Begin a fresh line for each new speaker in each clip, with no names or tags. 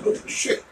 Oh, shit.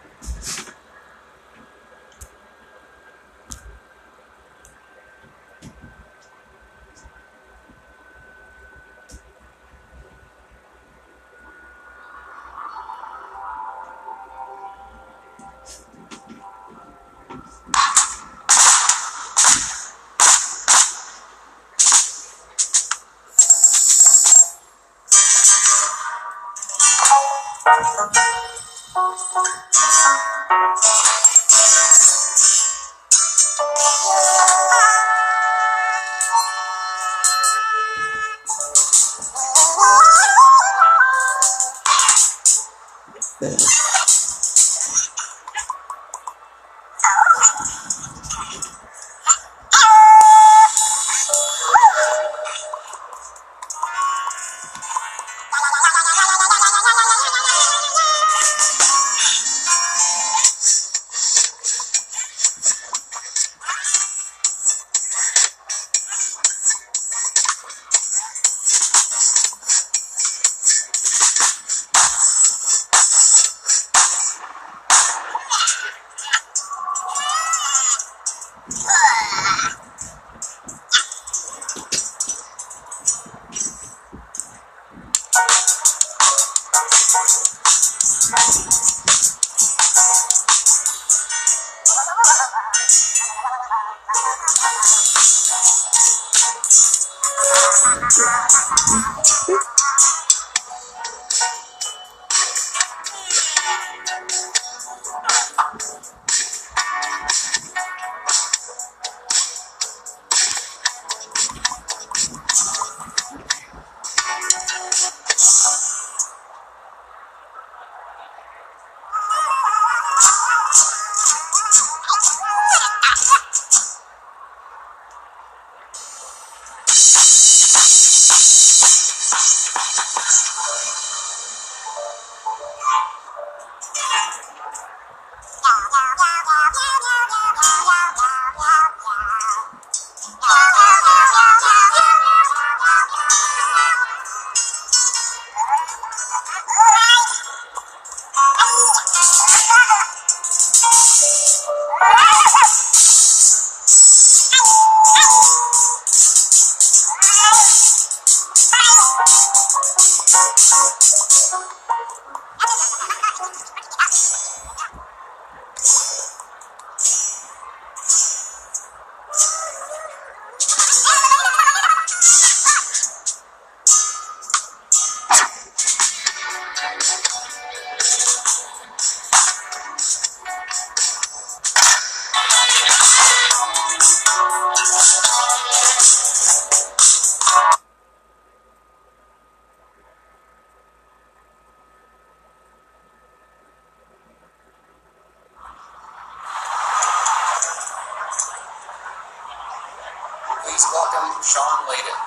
Please welcome Sean Layden.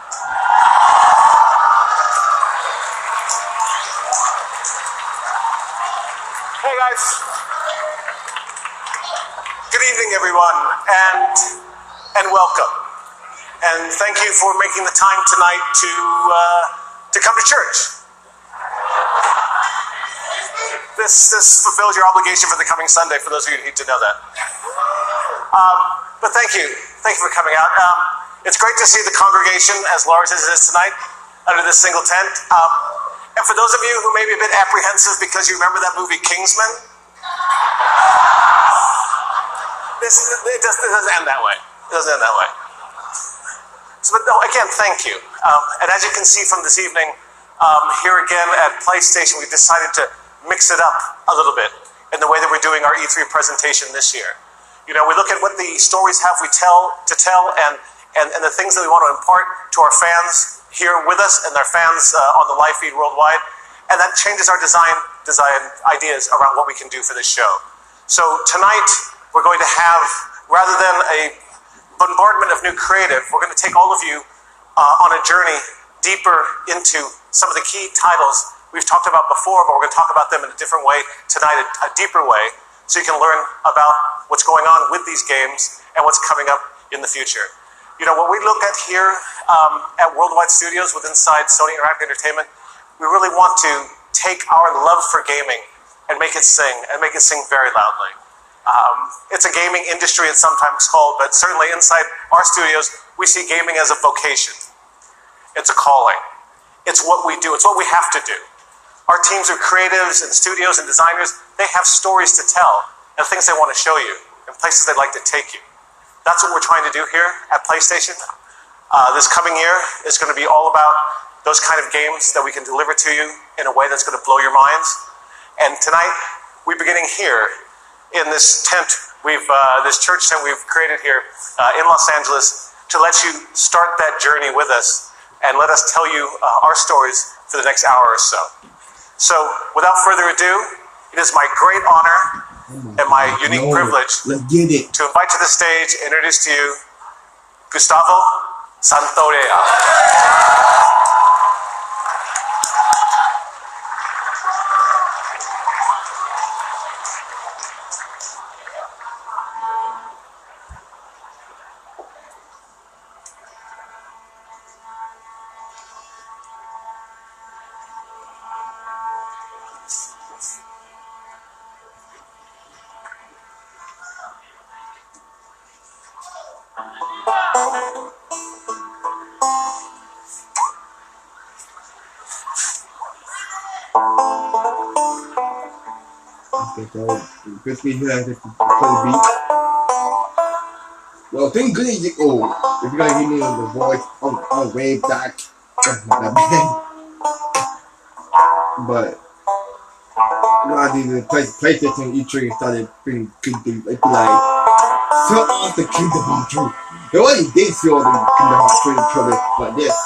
Hey guys. Good evening everyone, and welcome. And thank you for making the time tonight to come to church. This fulfills your obligation for the coming Sunday, for those of you who need to know that. But thank you for coming out. It's great to see the congregation as large as it is tonight under this single tent. And for those of you who may be a bit apprehensive because you remember that movie Kingsman, it doesn't end that way. It doesn't end that way. So, but no, again, thank you. And as you can see from this evening, here again at PlayStation, we've decided to mix it up a little bit in the way that we're doing our E3 presentation this year. You know, we look at what the stories have we tell and the things that we want to impart to our fans here with us and their fans on the live feed worldwide, and that changes our design ideas around what we can do for this show. So tonight, we're going to have, rather than a bombardment of new creative, we're going to take all of you on a journey deeper into some of the key titles we've talked about before, but we're going to talk about them in a different way tonight, a deeper way, so you can learn about what's going on with these games and what's coming up in the future. You know, what we look at here at Worldwide Studios with inside Sony Interactive Entertainment, we really want to take our love for gaming and make it sing very loudly. It's a gaming industry, it's sometimes called, but certainly inside our studios, we see gaming as a vocation. It's a calling. It's what we do. It's what we have to do. Our teams of creatives and studios and designers, they have stories to tell and things they want to show you and places they'd like to take you. That's what we're trying to do here at PlayStation. This coming year is going to be all about those kind of games that we can deliver to you in a way that's going to blow your minds. And tonight, we're beginning here in this tent, this church tent we've created here in Los Angeles to let you start that journey with us and let us tell you our stories for the next hour or so. So, without further ado, it is my great honor and my unique privilege to invite to the stage and introduce to you Gustavo Santorea.
Okay, so Crispy here has to play the beat. Well, thing good is if you're gonna hear me on the voice, I'll way back. Not bad. But I did the PlayStation E3 started pretty good. It's like so off the Kingdom Hearts 3. They already did see all the Kingdom Hearts 3 trailers, but this.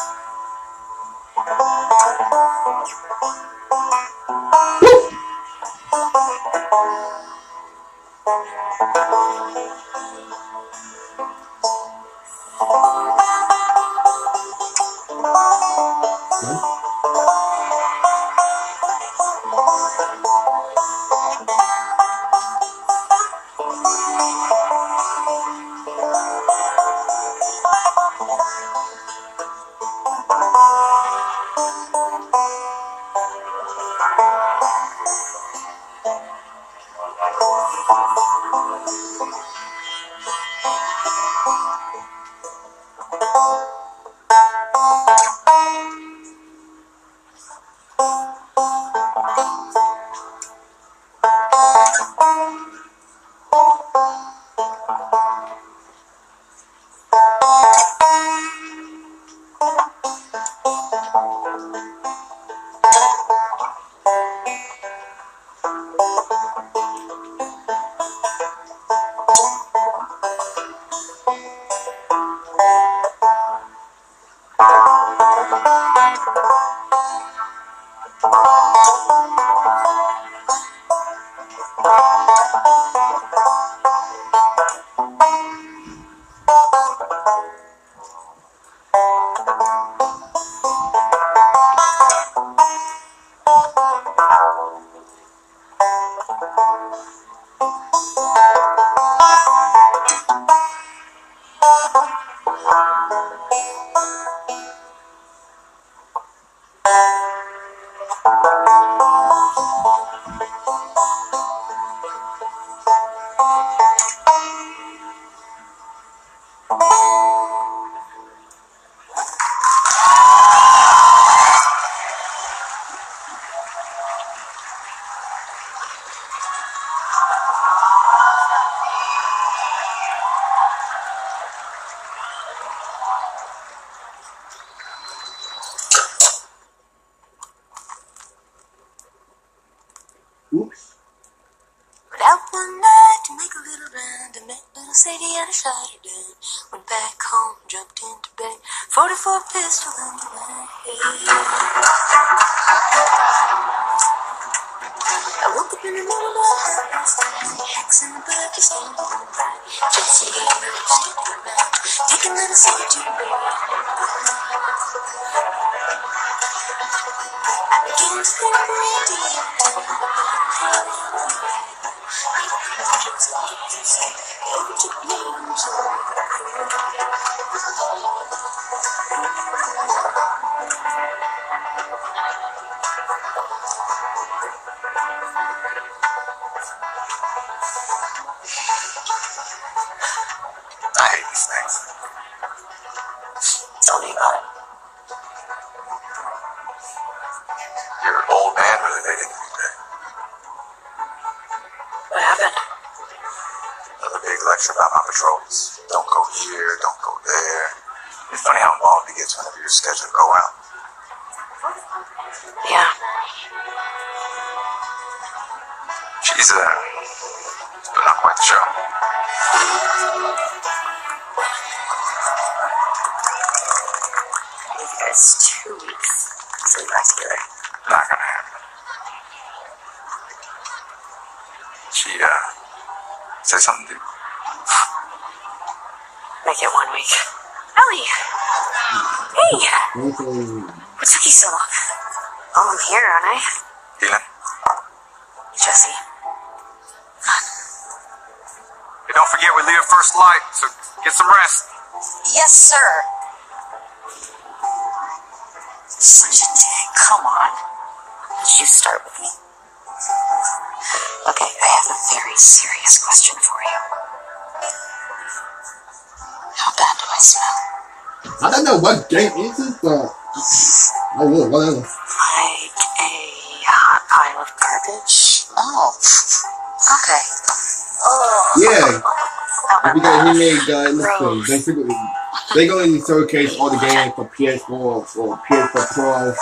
Oops.
Went out one night to make a little round. I met little Sadie and I shot her down. Went back home, jumped into bed. 44 pistol in my head. I woke up in the middle of the night. Hacks in the bed, just standing by. Jesse and I standing around. Taking little Sadie to bed. tell me about it.
Your old man really made it today.
What happened?
Another big lecture about my patrols. Don't go here, don't go there. It's funny how involved he gets whenever you're scheduled to go out.
Yeah.
She's but not quite the show.
I gave you guys 2 weeks to leave back together.
Not gonna happen. She, said something to you.
Make it 1 week. Ellie! Hey! What took you so long? Oh, I'm here, aren't I?
Healing?
Jesse.
Hey, don't forget we leave at first light, so get some rest.
Yes, sir. Such a dick. Come on. You start with me. Okay, I have a very serious question for you. How bad do I smell?
I don't know what game is this, but I will, whatever.
Like a hot pile of garbage? Oh. Okay. Oh.
Yeah.
Oh,
If you got remade, basically, they're going to showcase all the games for PS4 or PS4 Pro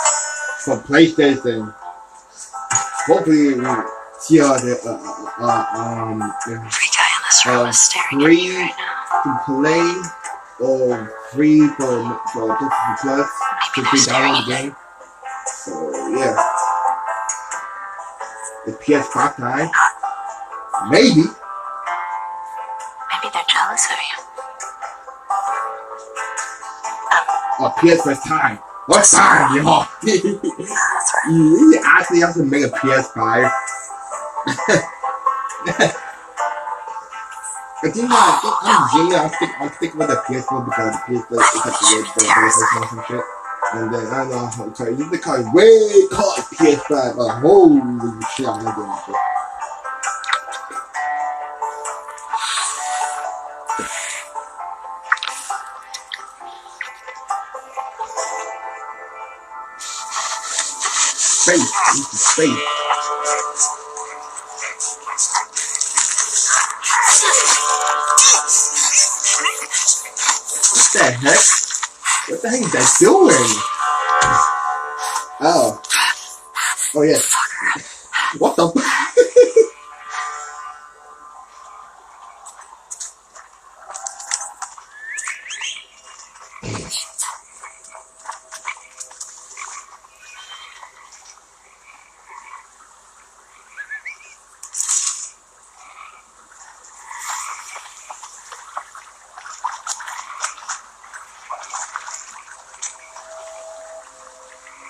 for PlayStation. Hopefully, we see all the
Every guy in this room is staring at me right now.
to play or free for PlayStation Plus to download the game. So yeah, the PS5 time, maybe.
Maybe they're jealous of you.
Or PS5 time. What time, y'all?
That's right.
You actually have to make a PS5. I think I'm sticking with the PS4 because the PS4 is like the PlayStation or some shit. And then I don't know how to tell you. The car way called PS5. Holy shit, I'm not doing shit. Space. This is space. What the heck? What the heck is that doing? Oh. Oh, yeah. What the fuck?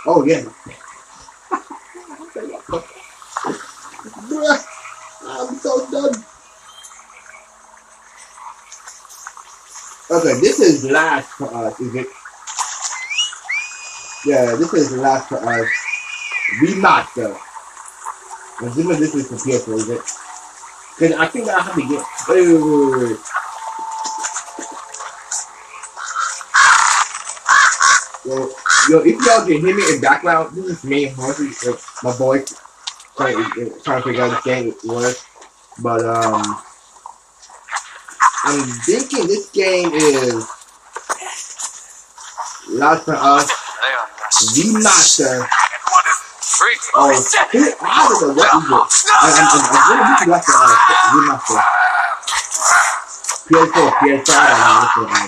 Oh, yeah. Bruh, I'm so done. Okay, this is last for us, is it? Yeah, this is last for us. Remaster. I'm assuming this is for PS4, is it? Because I think I have to get. Wait. Yo, if y'all can hear me in background, this is me, honestly, my boy, trying to figure out this game was. But, I'm thinking this game is Last of Us Remaster. Oh, I don't know what is it. I'm going to be Last of Us Remaster. PS4, PS5, I don't know.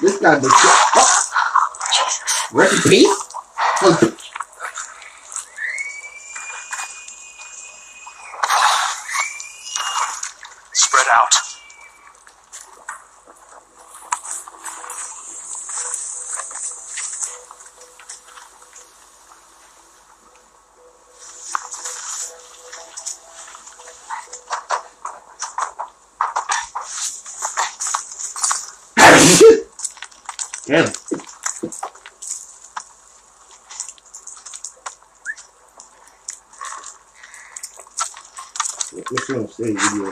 This guy, the shit. Rest in peace? Oh.
Spread out.
Damn. Let's go stay video.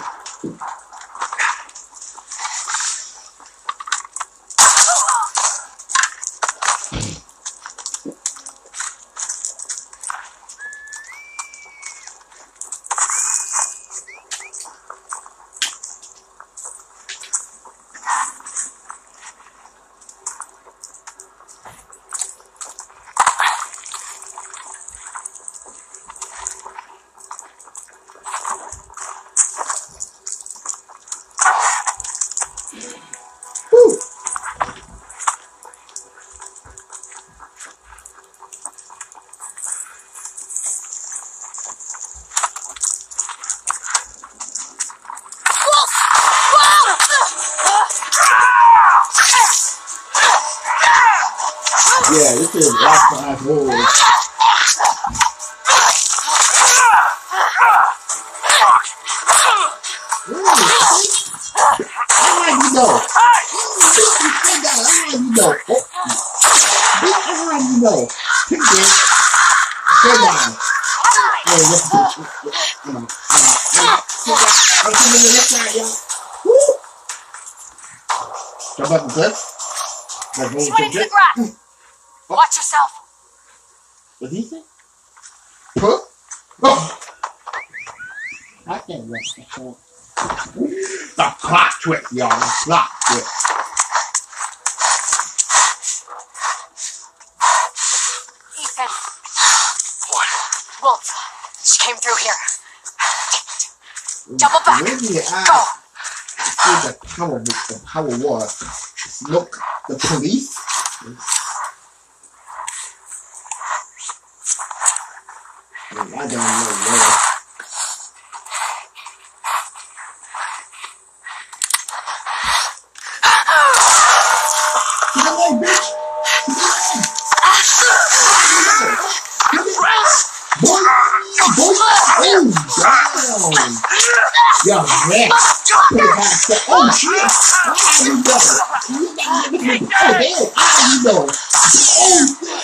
Yeah, this is last class war. How you know? How you know? Pick it. Stay down. Jump up the cliff.
He's running to the grass. Watch yourself.
What did he say? Huh? Oh. I can't rest the phone. The plot twist, y'all. The plot twist.
Ethan. What? Wolf. She came through here. Double back. Go.
See the power was. Look, the police. I don't know, man. Get away, bitch! Boy! Yo, man! Oh, shit! How you know? Oh, damn! How you know? Oh,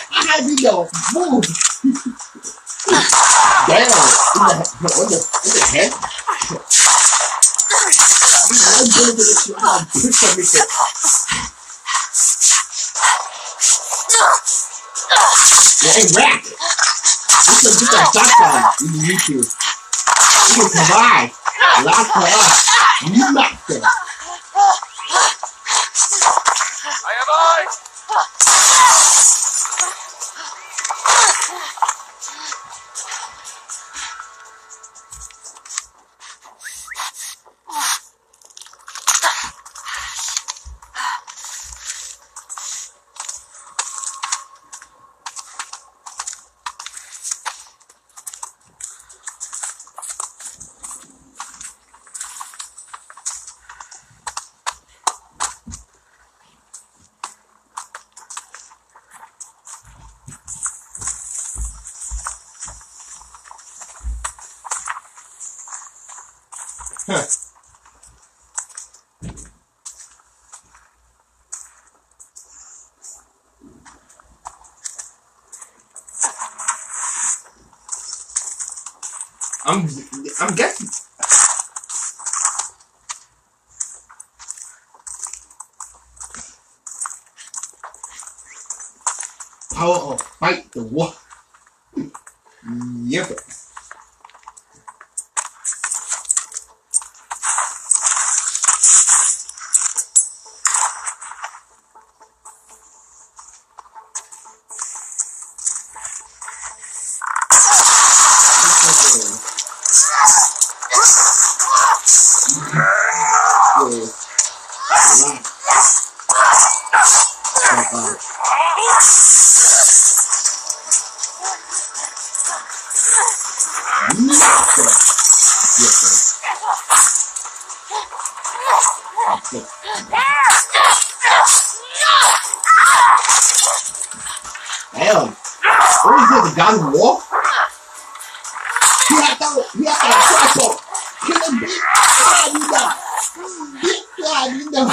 how you know? Move! Damn! What the heck? I'm gonna get this shit out. Push everything. Hey, Rack! We can get that shotgun in YouTube. We can provide. Lock her up. You master.
I have eyes!
Huh. I'm guessing. Power of fight the war. Yep. Damn. What is this? A God of War? He had that rifle. Kill him, bitch. How you know? Bitch, how you know?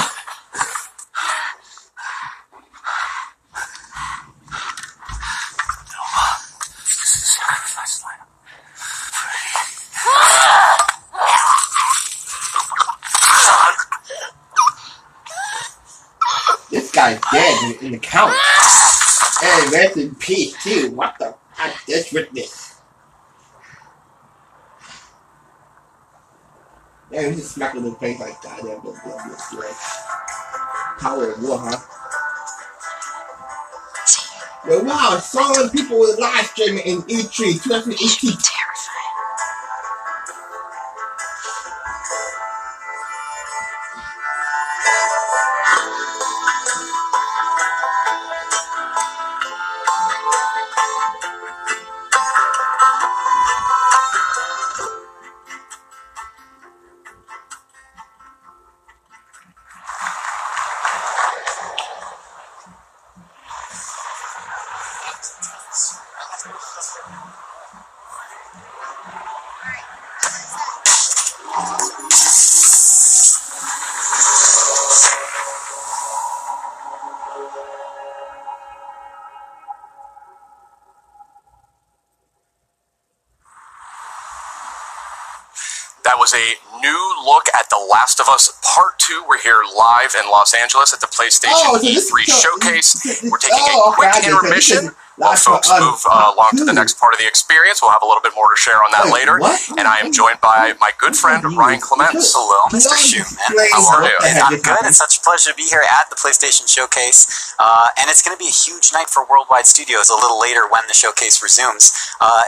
This guy's dead in the couch. And rest in peace too. What the fuck? This witness. Yeah, he just smacked him in the face like goddamn. Power of war, huh? Yo, wow, so many people were live streaming in E3 2018.
was a new look at The Last of Us Part 2. We're here live in Los Angeles at the PlayStation E3 Showcase. We're taking a quick intermission while folks move along to the next part of the experience. We'll have a little bit more to share on that later. And I am joined by my good friend, Ryan Clements.
Hello, Mr. Schumann.
How are you?
I'm good. It's such a pleasure to be here at the PlayStation Showcase. And it's going to be a huge night for Worldwide Studios a little later when the showcase resumes.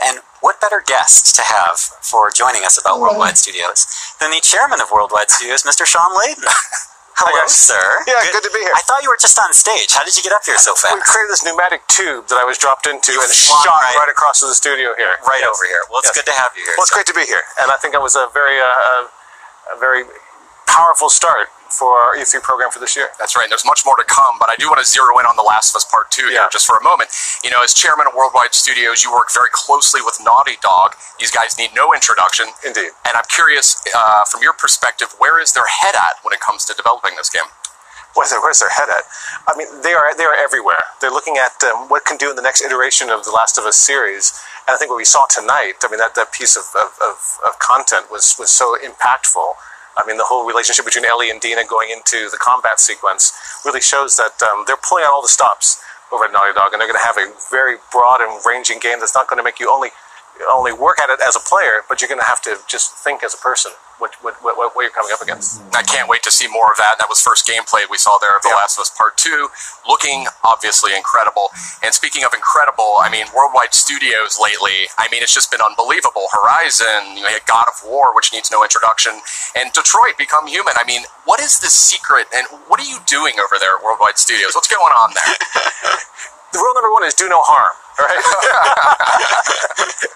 And what better guest to have for joining us about Worldwide Studios than the chairman of Worldwide Studios, Mr. Sean Layden? Hello, sir.
Yeah, good to be here.
I thought you were just on stage. How did you get up here so fast?
We created this pneumatic tube that I was dropped into and shot right across to the studio here.
Right over here. Well, it's good to have you here.
Well, it's great to be here. And I think it was a very powerful start for our E3 program for this year.
That's right, and there's much more to come, but I do want to zero in on The Last of Us Part 2 here just for a moment. You know, as chairman of Worldwide Studios, you work very closely with Naughty Dog. These guys need no introduction.
Indeed.
And I'm curious, from your perspective, where is their head at when it comes to developing this game?
Where's their head at? I mean, they are everywhere. They're looking at what can do in the next iteration of the Last of Us series. And I think what we saw tonight, I mean, that piece of content was so impactful. I mean, the whole relationship between Ellie and Dina going into the combat sequence really shows that they're pulling out all the stops over at Naughty Dog, and they're going to have a very broad and ranging game that's not going to make you only work at it as a player, but you're going to have to just think as a person what you're coming up against.
I can't wait to see more of that. That was first gameplay we saw there of The Last of Us Part 2, looking obviously incredible. And speaking of incredible, I mean, Worldwide Studios lately, I mean, it's just been unbelievable. Horizon, you had God of War, which needs no introduction, and Detroit Become Human. I mean, what is the secret, and what are you doing over there at Worldwide Studios? What's going on there?
The rule number one is do no harm, right?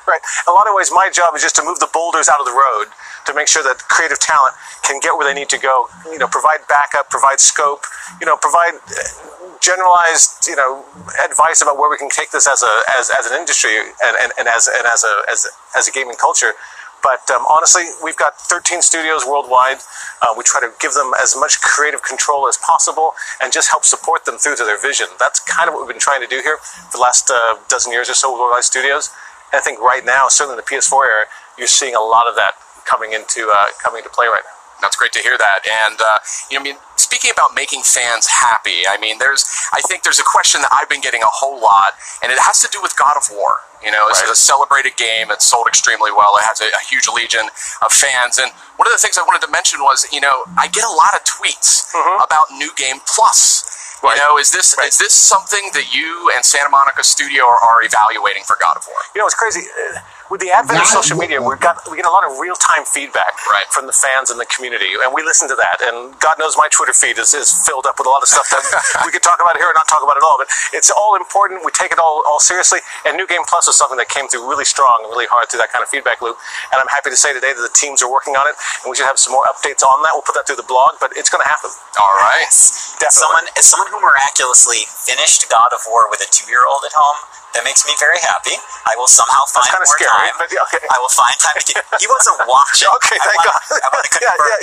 Right. In a lot of ways, my job is just to move the boulders out of the road to make sure that creative talent can get where they need to go. You know, provide backup, provide scope, you know, provide generalized, you know, advice about where we can take this as an industry and as a gaming culture. But honestly, we've got 13 studios worldwide. We try to give them as much creative control as possible and just help support them through to their vision. That's kind of what we've been trying to do here for the last dozen years or so with Worldwide Studios. And I think right now, certainly in the PS4 era, you're seeing a lot of that coming into play right now.
That's great to hear that. And, you know, I mean, speaking about making fans happy, I mean, I think there's a question that I've been getting a whole lot, and it has to do with God of War. You know, it's a celebrated game. It's sold extremely well. It has a huge legion of fans. And one of the things I wanted to mention was, you know, I get a lot of tweets about New Game Plus. You know, is this something that you and Santa Monica Studio are evaluating for God of War?
You know, it's crazy. With the advent of social media, we get a lot of real-time feedback from the fans and the community, and we listen to that. And God knows my Twitter feed is filled up with a lot of stuff that we could talk about here or not talk about at all. But it's all important. We take it all seriously. And New Game Plus is something that came through really strong and really hard through that kind of feedback loop. And I'm happy to say today that the teams are working on it, and we should have some more updates on that. We'll put that through the blog, but it's going to happen.
All right.
Definitely.
As someone who miraculously finished God of War with a 2-year-old at home, that makes me very happy. I will somehow find more time.
But okay.
I will find time to get... He wasn't watching.
Okay, thank God.
I want to confirm that.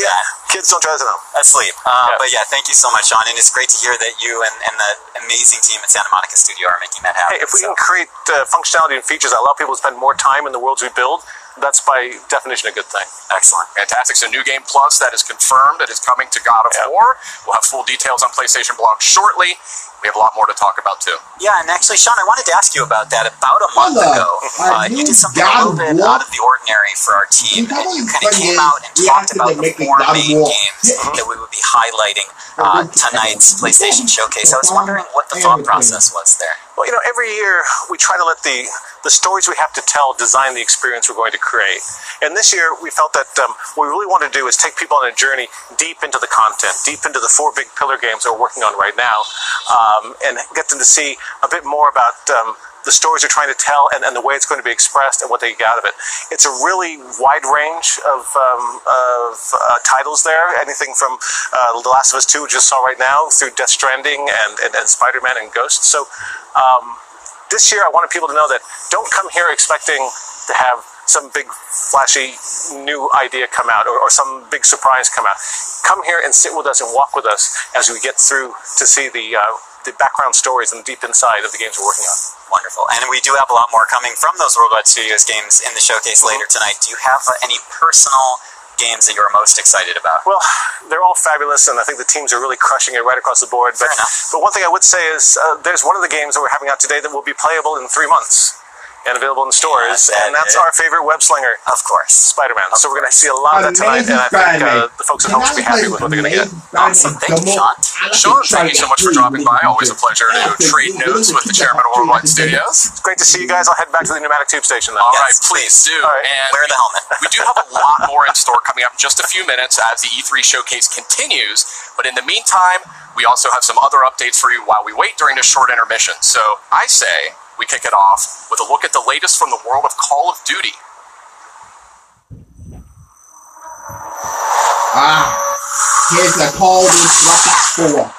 Kids don't try to know.
Asleep. But yeah, thank you so much, Sean. And it's great to hear that you and the amazing team at Santa Monica Studio are making that happen.
Hey, if we can create functionality and features that allow people to spend more time in the worlds we build, that's by definition a good thing.
Excellent.
Fantastic. So New Game Plus, that is confirmed. It is coming to God of War. We'll have full details on PlayStation blog shortly. We have a lot more to talk about, too.
Yeah, and actually, Sean, I wanted to ask you about that. About a month ago, you did something a little bit out of the ordinary for our team. And you kind of came out and talked about the 4 main games that we would be highlighting tonight's PlayStation Showcase. I was wondering what the thought process was there.
Well, you know, every year we try to let the stories we have to tell design the experience we're going to create. And this year we felt that what we really want to do is take people on a journey deep into the content, deep into the 4 big pillar games that we're working on right now, and get them to see a bit more about the stories we're trying to tell and the way it's going to be expressed and what they get out of it. It's a really wide range of titles there, anything from The Last of Us 2, which we just saw right now, through Death Stranding and Spider-Man and Ghost. So this year I wanted people to know that don't come here expecting to have some big flashy new idea come out or some big surprise come out. Come here and sit with us and walk with us as we get through to see the background stories and the deep inside of the games we're working on.
Wonderful. And we do have a lot more coming from those Worldwide Studios games in the showcase later tonight. Do you have any personal games that you're most excited about?
Well, they're all fabulous, and I think the teams are really crushing it right across the board.
Fair enough.
But one thing I would say is there's one of the games that we're having out today that will be playable in 3 months and available in stores, and that's our favorite web slinger,
Of course.
Spider-Man. So we're going to see a lot of that tonight, and I think the folks at home should be happy with what they're going to get.
Awesome. Thank you, Sean.
Sean, thank you so much for dropping by. Always a pleasure to trade notes with the chairman of Worldwide Studios.
It's great to see you guys. I'll head back to the pneumatic tube station now.
All right, please do.
All right.
And
Wear the helmet.
we do have a lot more in store coming up in just a few minutes as the E3 showcase continues. But in the meantime, we also have some other updates for you while we wait during this short intermission. So I say we kick it off with a look at the latest from the world of Call of Duty.
Here's the Call of Duty Black Ops 4.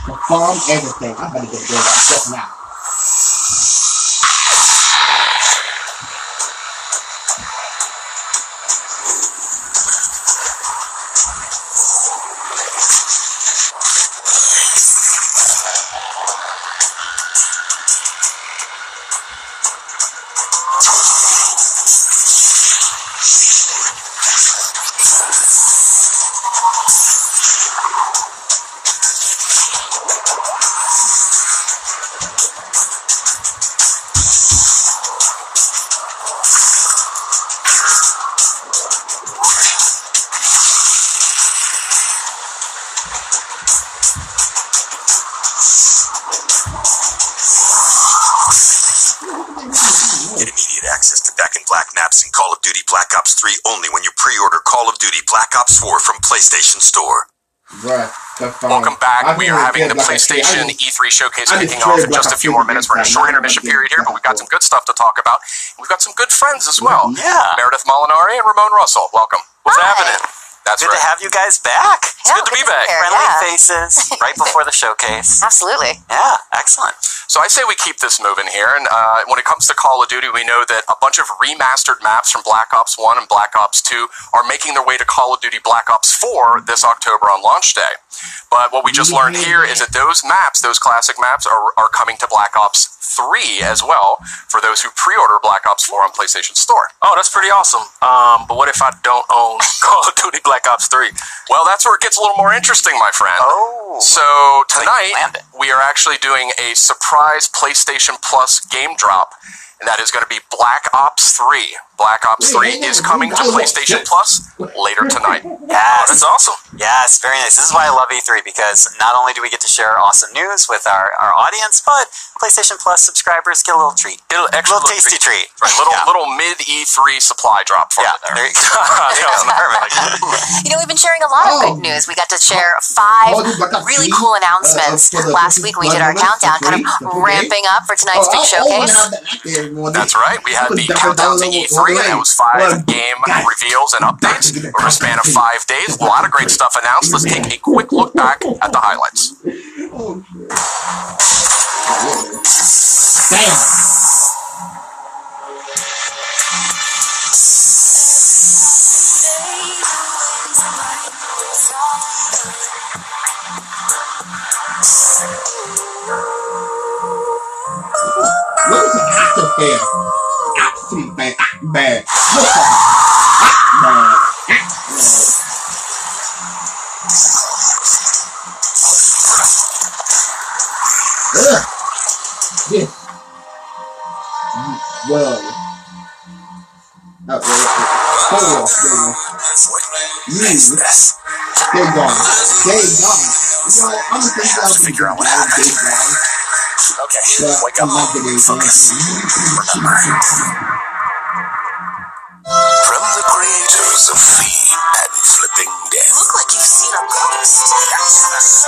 Confirm everything. I'm about to get good at just now.
Get immediate access to Back in Black maps in Call of Duty Black Ops 3 only when you pre-order Call of Duty Black Ops 4 from PlayStation Store.
Bruh,
Welcome back. We are having the PlayStation E3 showcase kicking off in just a few more minutes. We're in a short intermission period here, but we've got some good stuff to talk about. We've got some good friends as well.
Yeah.
Meredith Molinari and Ramon Russell. Welcome. What's happening? That's
Good
right.
to have you guys back.
It's good to be back.
Friendly faces right before the showcase.
Absolutely.
Yeah, excellent.
So I say we keep this moving here, and when it comes to Call of Duty, we know that a bunch of remastered maps from Black Ops 1 and Black Ops 2 are making their way to Call of Duty Black Ops 4 this October on launch day. But what we just learned here is that those maps, those classic maps, are coming to Black Ops 3 as well for those who pre-order Black Ops 4 on PlayStation Store.
Oh, that's pretty awesome. But what if I don't own Call of Duty Black Ops 3?
Well, that's where it gets a little more interesting, my friend.
Oh.
So tonight, we are actually doing a surprise PlayStation Plus game drop, and that is going to be Black Ops 3. Black Ops 3 is coming to PlayStation Plus later tonight.
Yes.
That's awesome.
Yes, very nice. This is why I love E3, because not only do we get to share awesome news with our audience, but PlayStation Plus subscribers get a little treat.
Little extra
little tasty treat.
Right, little mid E3 supply drop for you there.
There you go. Perfect.
You know, we've been sharing a lot of good news. We got to share 5 really cool announcements last week when we did our countdown, kind of ramping up for tonight's big showcase.
That's right. We had the countdown to E3, and that was 5 game reveals and updates over a span of 5 days. A lot of great stuff announced. Let's take a quick look back at the highlights.
What is an actor fair? Absolutely bad. Bad. Yes. Well. They're gone. They're gone. You know, I'm thinking I'll figure out what happened.
Okay,
wake up.
Focus. Remember. From the creators of Fee and Flipping Death.
Look like you've seen a ghost.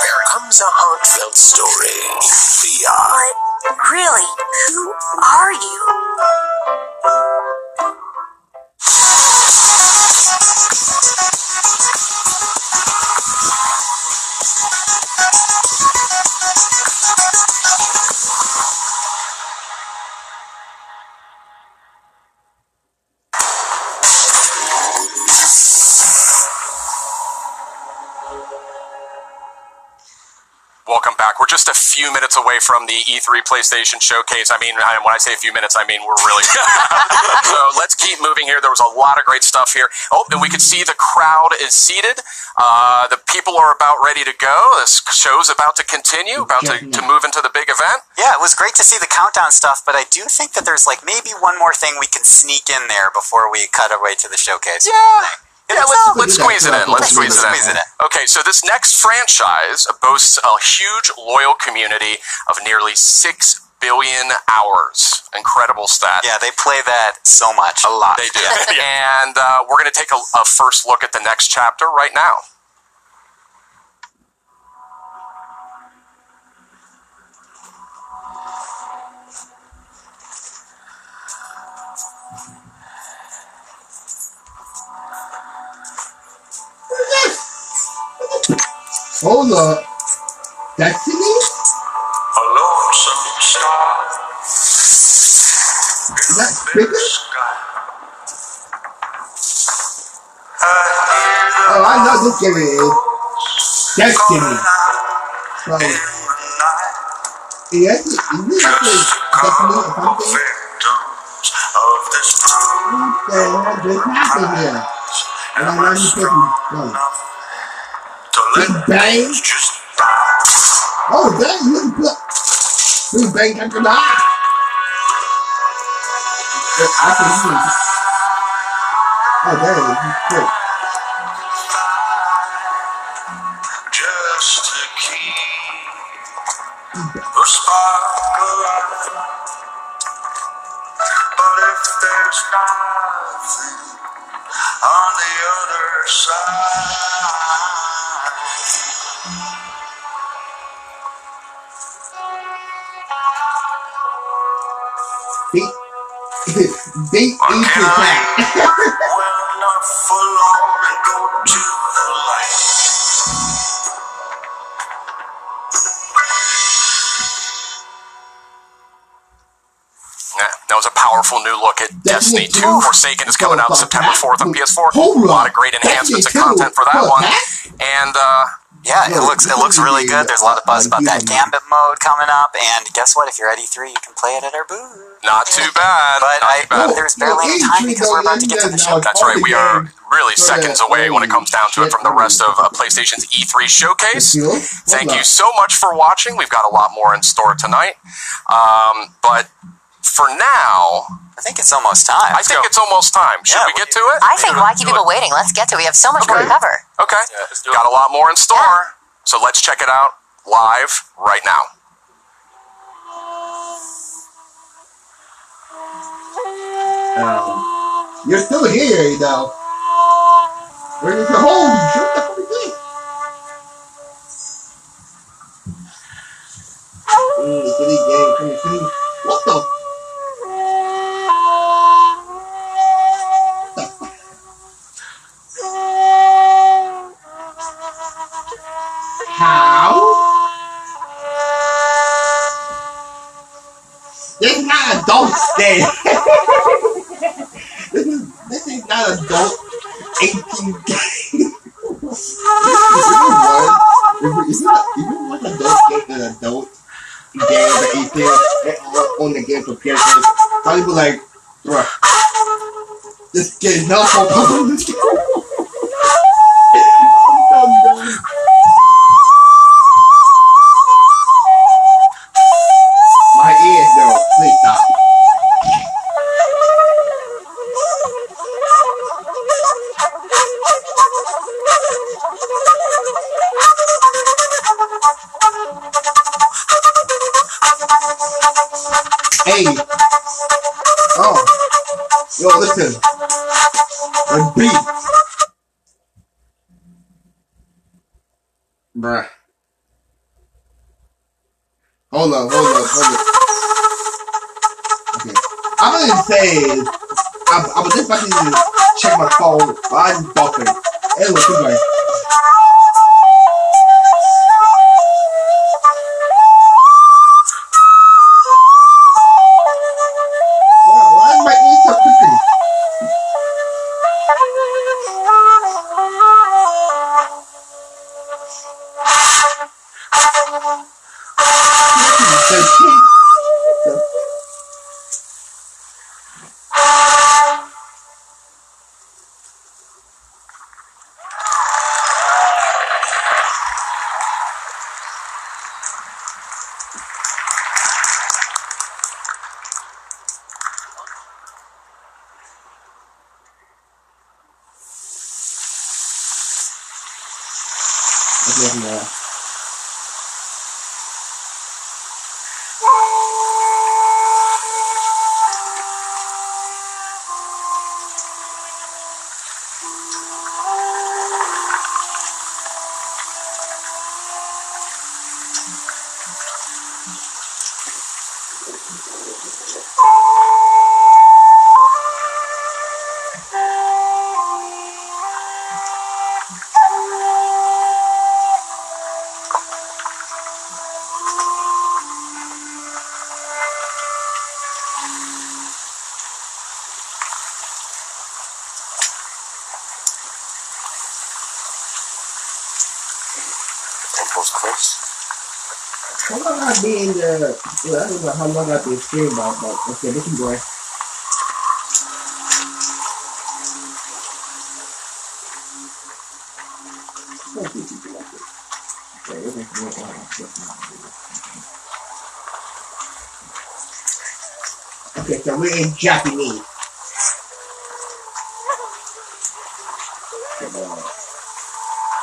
There comes a heartfelt story in VR.
But really, who are you?
Welcome back. We're just a few minutes away from the E3 PlayStation Showcase. I mean, when I say a few minutes, I mean we're really So let's keep moving here. There was a lot of great stuff here. Oh, and we can see the crowd is seated. The people are about ready to go. This show's about to continue, about to move into the big event.
Yeah, it was great to see the countdown stuff, but I do think that there's like maybe one more thing we can sneak in there before we cut our way to the showcase.
Yeah, let's squeeze it in. Let's squeeze it in. Okay, so this next franchise boasts a huge loyal community of nearly 6 billion hours. Incredible stat.
Yeah, they play that so much.
A lot. They do. And we're going to take a first look at the next chapter right now.
Hold up. Destiny?
A lonesome star
Is that bigger? Oh, I know this game is Destiny. So, yes, is this actually Destiny or something? What the hell just happened here? And I'm not even Big Bang? Oh, dang, look at Big Bang got the eye. I can use it. Oh, dang, he's quick.
just to keep a spark alive. But if there's nothing on the other side,
They eat your cat.
when I forlorn and go to the light.
That was a powerful new look at Destiny 2. Forsaken is coming out September 4th on PS4. A lot of great enhancements and content for that one. And
yeah, it looks really good. There's a lot of buzz about that Gambit mode coming up, and guess what? If you're at E3, you can play it at our booth.
not too bad.
But there's barely any time because we're about to get to the show.
That's right. We are really seconds away when it comes down to it from the rest of PlayStation's E3 showcase. Thank you so much for watching. We've got a lot more in store tonight. But for now,
I think it's almost time.
I think it's almost time. Should we get to it?
I think why keep people waiting? Let's get to it. We have so much more to cover.
Okay. Yeah, got a lot more in store. So let's check it out live right now.
You're still here, you know. Where is the home? Shoot the fucking thing. City game coming soon. What the? How? This is not adult game. This is not adult 18 game. It's not even one adult game than adult game that 18 on the game for PS4. Some people like, bruh, this game is not for public. I'm done. My ears though, please stop. Hey. Oh. Yo, listen. A beat. Bruh. Hold up. Okay. I'm gonna say I was just about to check my phone while I was buffing. Anyway, keep going. Why is my ears so quickly?
Temple's close.
How long I be in the? Well, I don't know how long I've been streaming about, but okay, this is going. Okay, so we're in Japanese.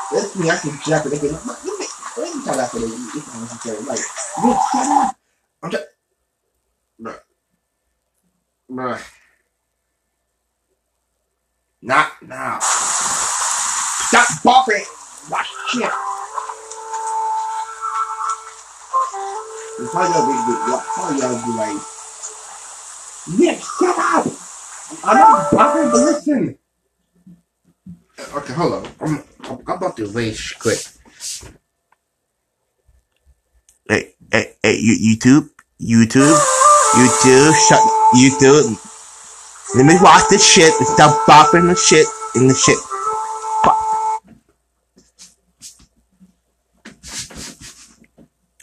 Let's me actually Japanese. Let me tell that for the like, look, shut up. I'm just, bruh. Not now. Stop buffering. Watch shit. Probably y'all be like, Nick, shut up. I'm not buffering, but listen. Okay, hold on. I'm about to erase quick. Hey, YouTube, shut YouTube. Let me watch this shit and stop bopping the shit in the shit.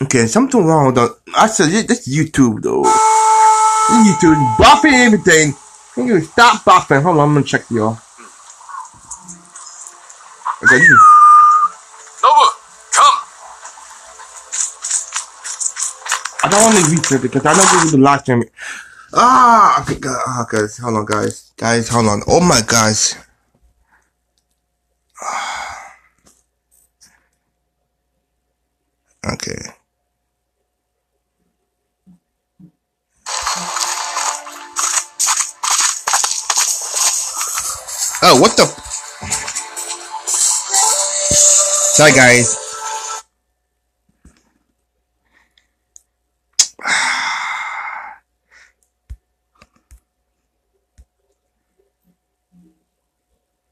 Okay, something wrong with that. I said this YouTube though. This YouTube is bopping everything. Can you stop bopping? Hold on, I'm gonna check y'all. Okay,
Nobu, come.
I don't want to reach it because I know this is the last time. Okay, guys, hold on, guys, hold on. Oh my gosh. Okay. Oh, what the? Sorry, guys.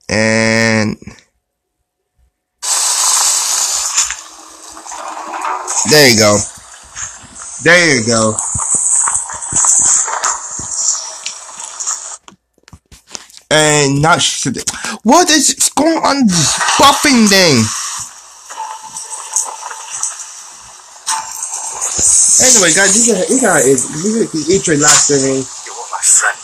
And there you go. There you go. And now what is going on this buffing thing? Anyway, guys, this is the E3 last streaming.
You were my friend.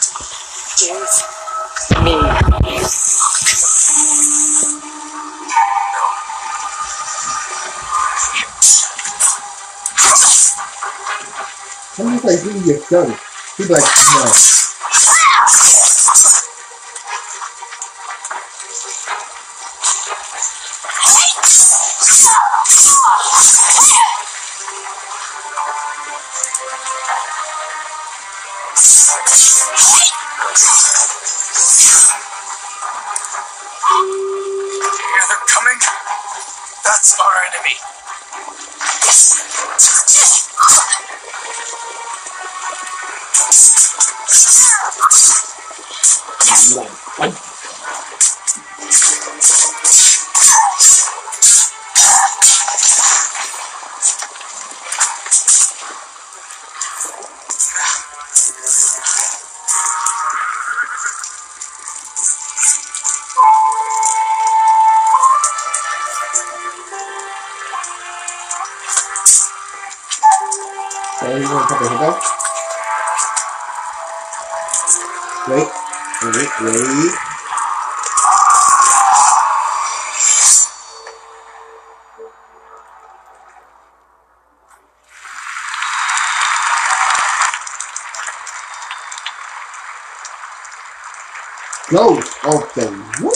Sometimes like you get done. People like no.
Hear them coming? That's our enemy.
you want to pop the hook out? Wait. Close open. Woo!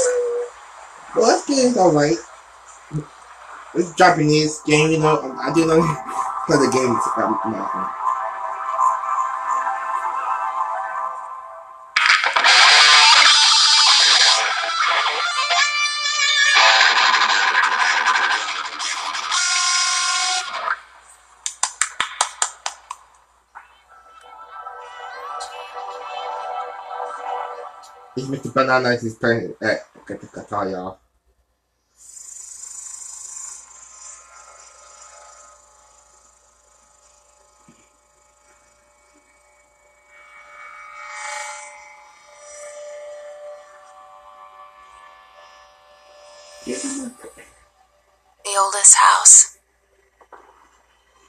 Well, this game's alright. It's Japanese game, you know. I do know play the game. No. It's Mr. Banana is playing okay, the guitar, y'all.
The oldest house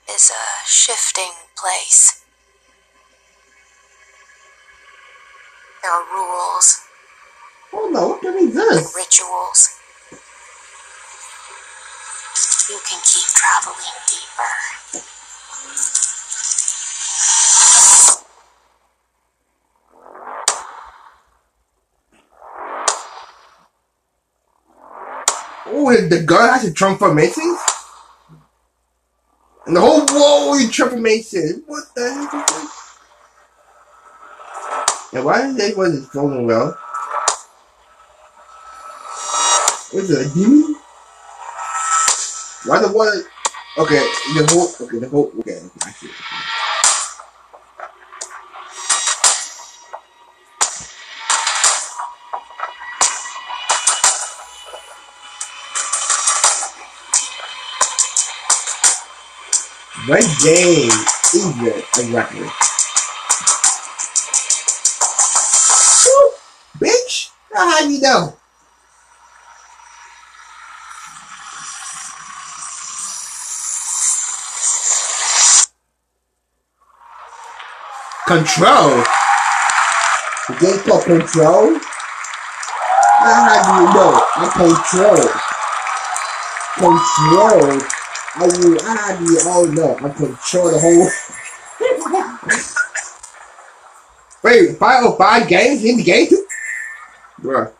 is a shifting place. There are rules.
Oh no, what is this?
Rituals. You can keep traveling deeper.
Oh, the girl has a transformation? And the whole world is transformation. What the heck is this? And why is they wasn't going well? What's it, a demon? Why the water? Okay, okay, I see it. What game is it exactly? Woo, bitch! How do you know? Control? The game called Control? How do you know? I control. Control. How do you all know? I control the whole. Wait, 505 games in the game too? Bruh.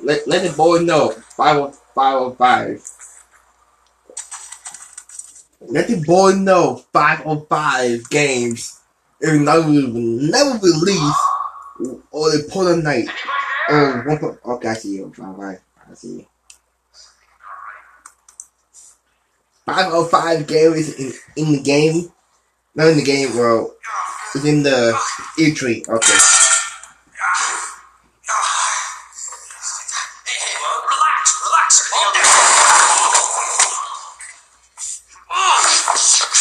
Let the boy know. 505. Let the boy know 505 games. It will never release or they put a night. Okay, I see you. 505. I see you. 505 game is in the game. Not in the game, well, it's in the E3. Okay.
Relax.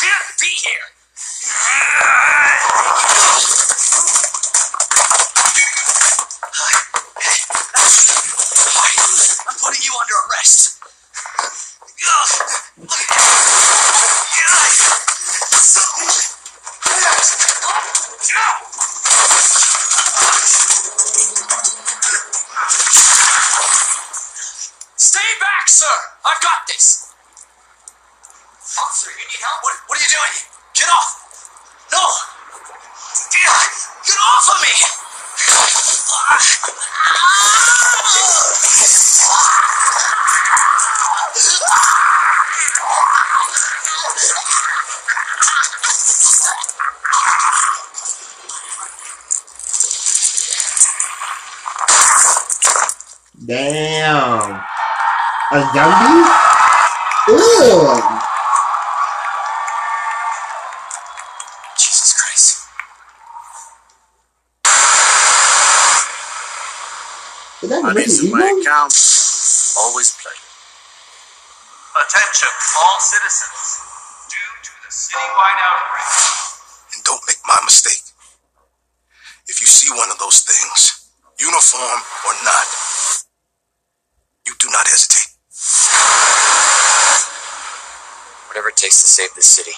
Can't be here. I'm putting you under arrest. Stay back, sir! I've got this! Officer, you need help? What are you doing? Get off! No! Get off of me!
Damn. A zombie? Ew.
Jesus Christ.
Is that
I need
Resident
some my
Evil?
account. Always play.
Attention, all citizens. Due to the citywide outbreak.
And don't make my mistake. If you see one of those things, uniform or not, you do not hesitate.
Whatever it takes to save this city.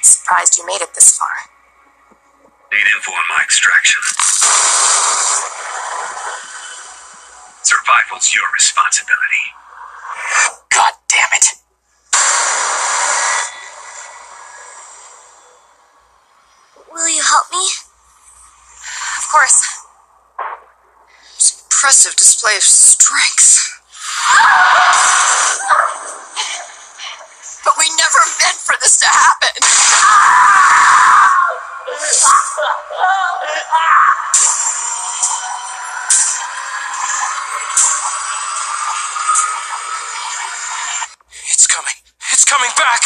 Surprised you made it this far.
Need info on my extraction. Survival's your responsibility.
God damn it.
Will you help me? Of course.
It's an impressive display of strength.
But we never meant for this to happen.
It's coming. It's coming back.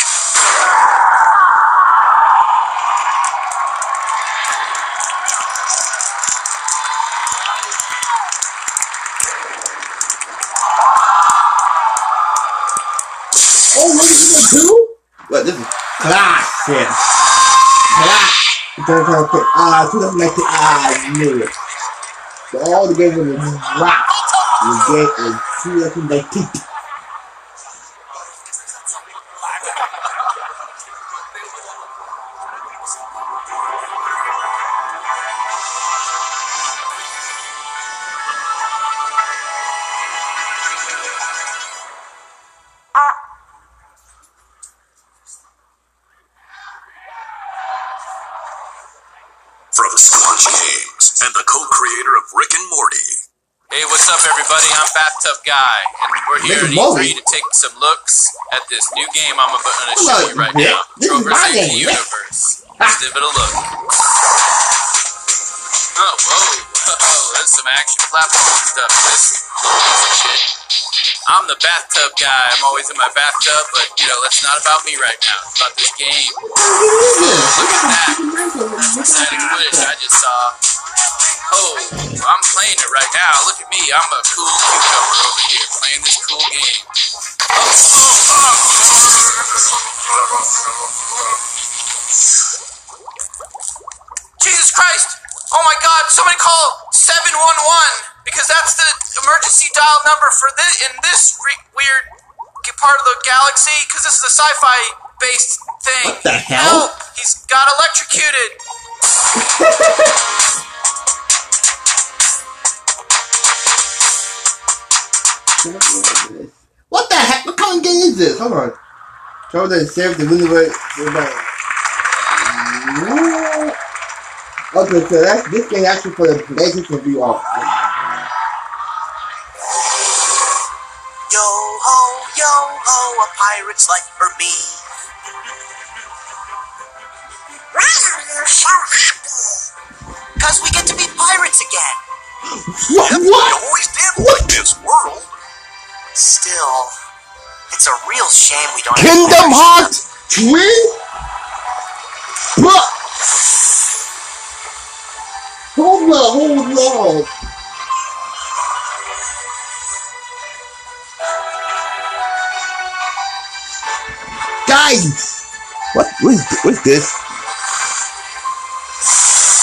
Oh, what is this too? Look, this is classic. Classic. Don't try to put to the like the knew it. So all the games was rock. The game was seriously like teeth.
From Squanch Games and the co-creator of Rick and Morty.
Hey, what's up, everybody? I'm Bathtub Guy, and we're here
Rick and
for
Morty?
you to take some looks at this new game I'm going to show you right
Rick?
now.
This is my
Trover's
game, Rick.
Universe. Let's give it a look. Oh, whoa, that's some action platform stuff. This little piece of shit. I'm the bathtub guy. I'm always in my bathtub, but, you know, that's not about me right now. It's about this game. Look at that. Exciting footage I just saw. Oh, I'm playing it right now. Look at me. I'm a cool cucumber over here playing this cool game. Jesus Christ! Oh my God! Somebody call 711 because that's the emergency dial number for this in this weird part of the galaxy. Because this is a sci-fi based thing.
What the hell?
Help! He's got electrocuted.
What the heck? What kind of game is this? Hold on. Show the save the universe. Okay, so that's this game actually for the PlayStation VR.
Yo ho, a pirate's life for me. Cause we get to be pirates again.
What?
We always did like this world.
Still, it's a real shame we don't
Kingdom Hearts 3? Bruh! Hold on. Guys! What's this?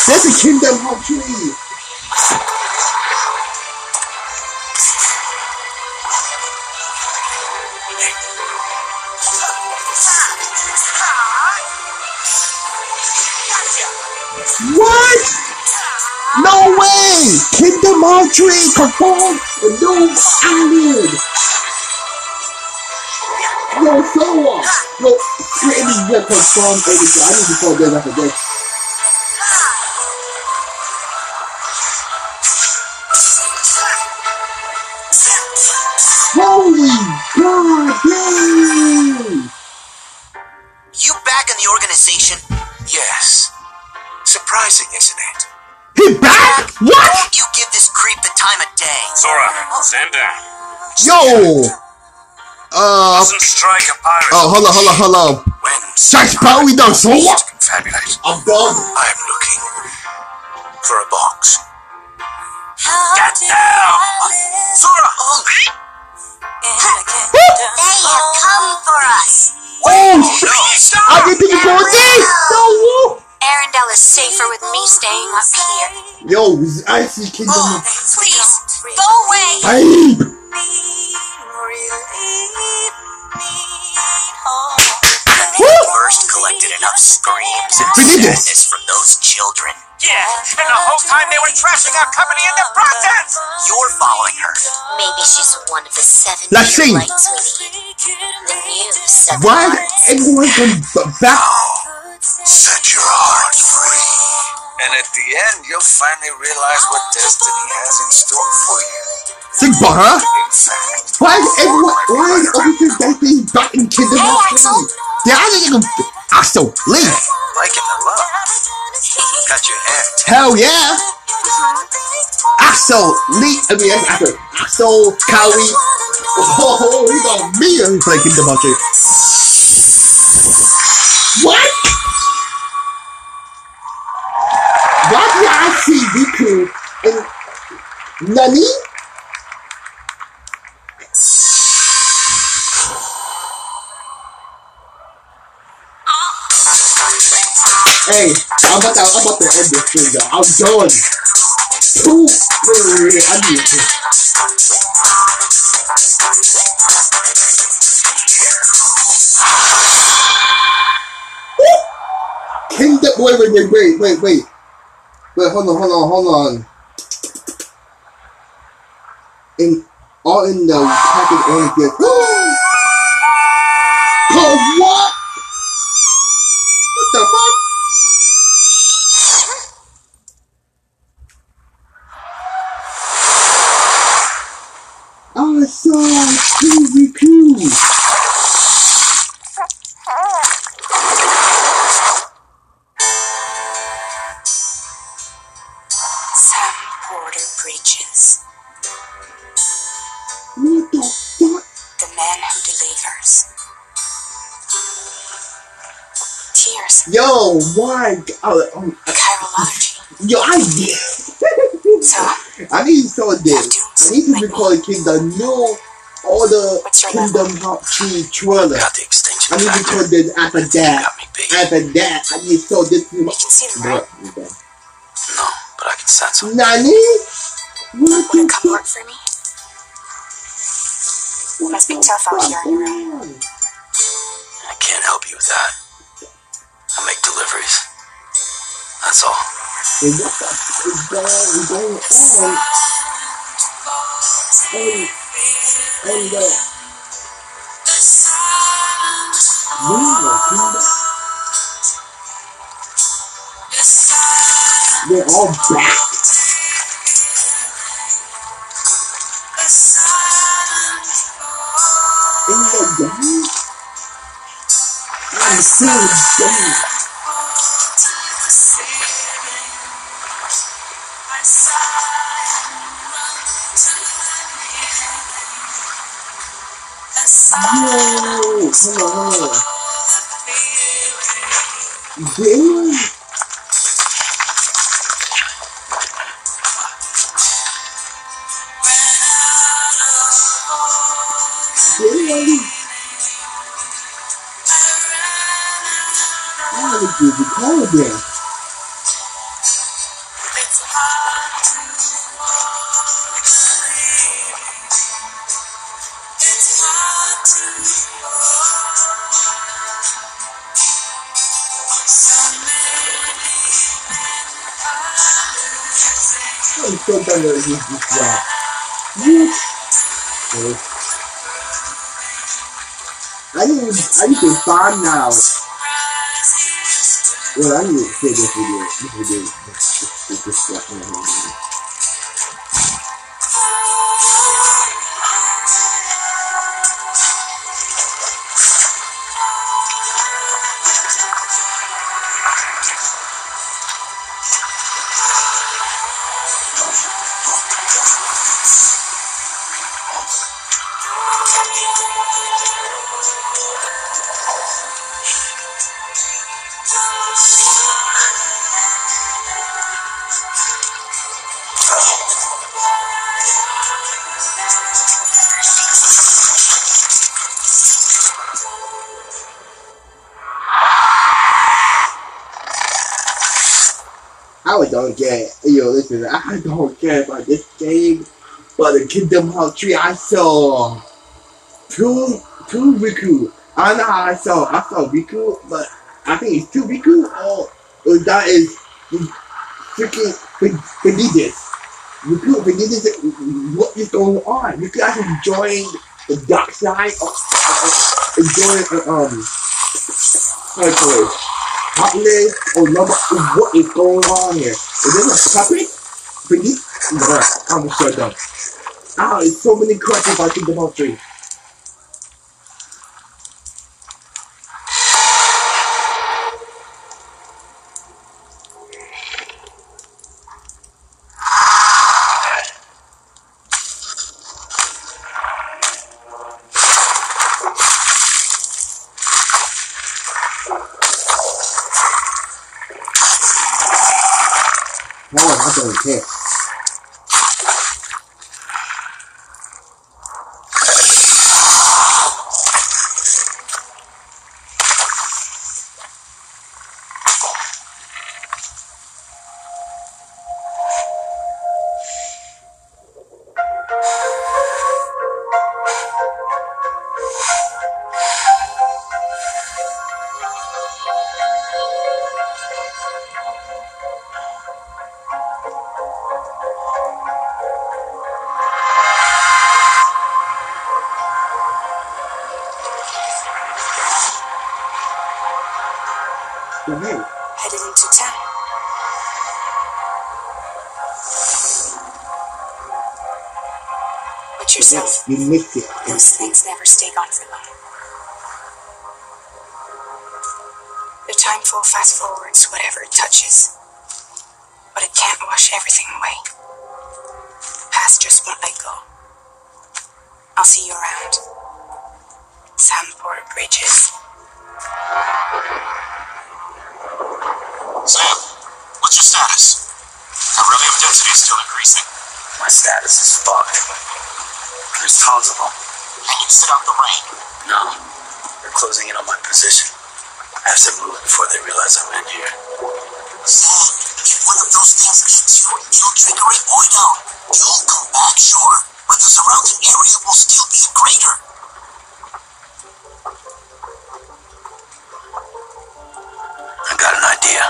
There's a Kingdom Hearts 3! What? No way! Kingdom Hearts 3 confirmed a new island! Yo, Sora! Yo, Squiddy will confirm everything. I need to call them after this. Holy God, dang!
You back in the organization?
Yes. Surprising, isn't it?
He back? What?
Won't you give this creep the time of day?
Sora, stand down.
Yo!
Doesn't strike a pirate.
Oh, hold on.
When
Strike power, we done Sora?
Fabulous.
I'm done.
I'm looking for a box.
Get
down! Sora!
They have come for us.
Oh,
No!
I didn't think you were this! No!
Arendelle is safer with me staying up here.
Yo, I see Kingdom Hearts.
Please, go away.
Aye.
First collected
get enough screams and
Ridiculous.
sadness from those children.
Yeah, and the whole time they were trashing our company in the process!
You're following her.
Maybe she's one of the 7
Let's
pure
sing.
lights, sweetie. The new 7
Why
hearts.
everyone come back?
Set your heart free.
And at the end, you'll finally realize what destiny has in store for you.
Sing butter?
Exactly.
Why is everything that thing back in Kingdom Hearts 3? They are even Axel, Link.
Liking the look. Got your hair.
Hell yeah. Axel, Link, Axel, Kawi. Oh, he got me who play Kingdom Hearts 3. What? Why did I see Riku and Nani? Hey, I'm about to end this thing though. I'm done. Wait, I need to. Kingdom, wait. Wait, hold on. All in the package only gets. Oh, what? What the fuck? I saw Riku.
Some border breaches.
What the fuck?
The man who delivers. Tears.
Yo, why?
Chirology.
Yo, I did.
So,
I need to saw this. I need to record Kingdom know all the Kingdom Hearts 3 trailer.
Got the extension.
I need to record this after that. I need to show this.
you can see them, right?
No, but I can sense them.
Nani? What
Wanna
the
come work
fuck?
for me? Must be tough out here on your own.
I can't help you with that. I make deliveries. That's all.
And what the fuck is going on? They're all back. In the game? I'm so done. Yo, come on. Damn. I want to do the call again. I'm so done with this job. I need to find now. Well, I need to say this video. This stuff. I don't care. Yo, listen, I don't care about this game. But the Kingdom Hearts 3, I saw two Riku. I know how I saw Riku, but I think it's too Riku or that is freaking Benitez. Riku Benitez, what is going on? You can actually join the dark side of join how do you call it? Heartless or number what is going on here? Is this a puppet? Benitez? No, I'm shut down. There's so many questions I think about three. No, I don't care.
Headed into town. But yourself,
You missed it.
those things never stay gone for long. The timeful fast forwards whatever it touches, but it can't wash everything away. Past just won't let go. I'll see you around. Sandport Bridges.
Sam, what's your status? Our relief density is still increasing.
My status is fucked. There's tons of them.
Can you sit out the rain?
No. They're closing in on my position. I have to move before they realize I'm in here.
Sam, if one of those things gets you, you'll trigger a boy down. You'll come back, sure, but the surrounding area will still be greater.
I got an idea.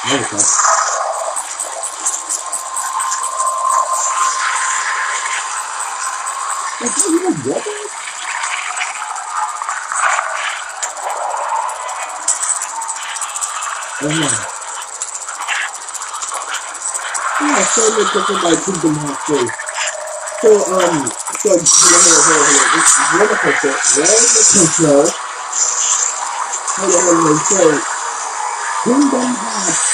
There we go. Is that even water? Yeah, so let's talk about Kingdom Hearts 3. So, hold on. It's wonderful. Control. Hold on. So, Kingdom Hearts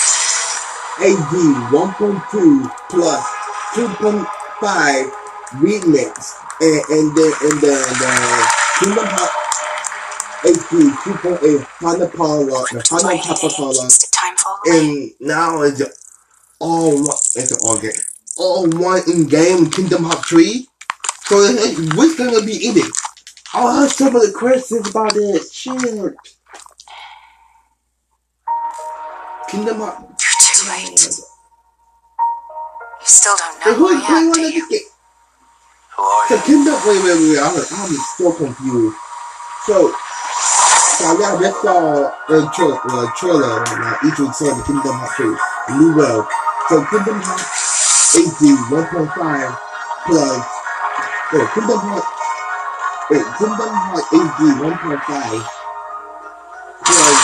AD 1.2 plus 2.5 remix, and then Kingdom Hearts AD 2.8 Final Power, the Final Papa Power, and now it's all one in game Kingdom Hearts 3. So what's gonna be in it? I have so many questions about it. Shit. Kingdom Hearts.
You're too late. You still don't know
So
who I am, do you?
Who are
So
you?
Kingdom, wait, I'm so confused. So I just saw a trailer like each week saw the Kingdom Hearts 3, the new world. So Kingdom Hearts AD 1.5 plus Kingdom Hearts AD 1.5 plus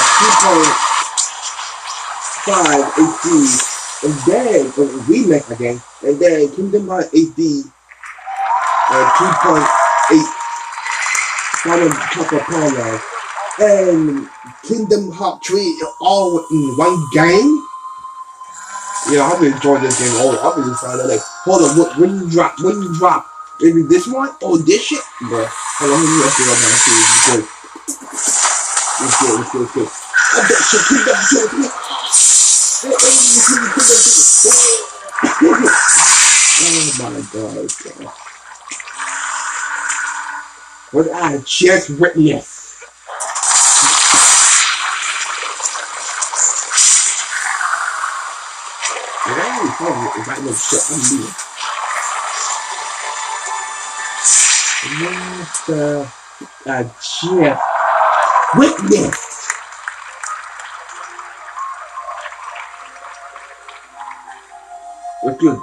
2.5 AD, and then remake again, and then Kingdom Hearts AD 2.8 Final Papa Power, and Kingdom Hearts 3 all in one game. Yeah, I've been enjoying this game. Oh, I've been deciding like, hold on, when you drop, maybe this one or this shit. But hold on, let me see what I'm saying. It's good. I bet shit, Kingdom Hearts. Oh my god. What I just witnessed. If I know shit, I'm leaving. What I just witnessed. What's good?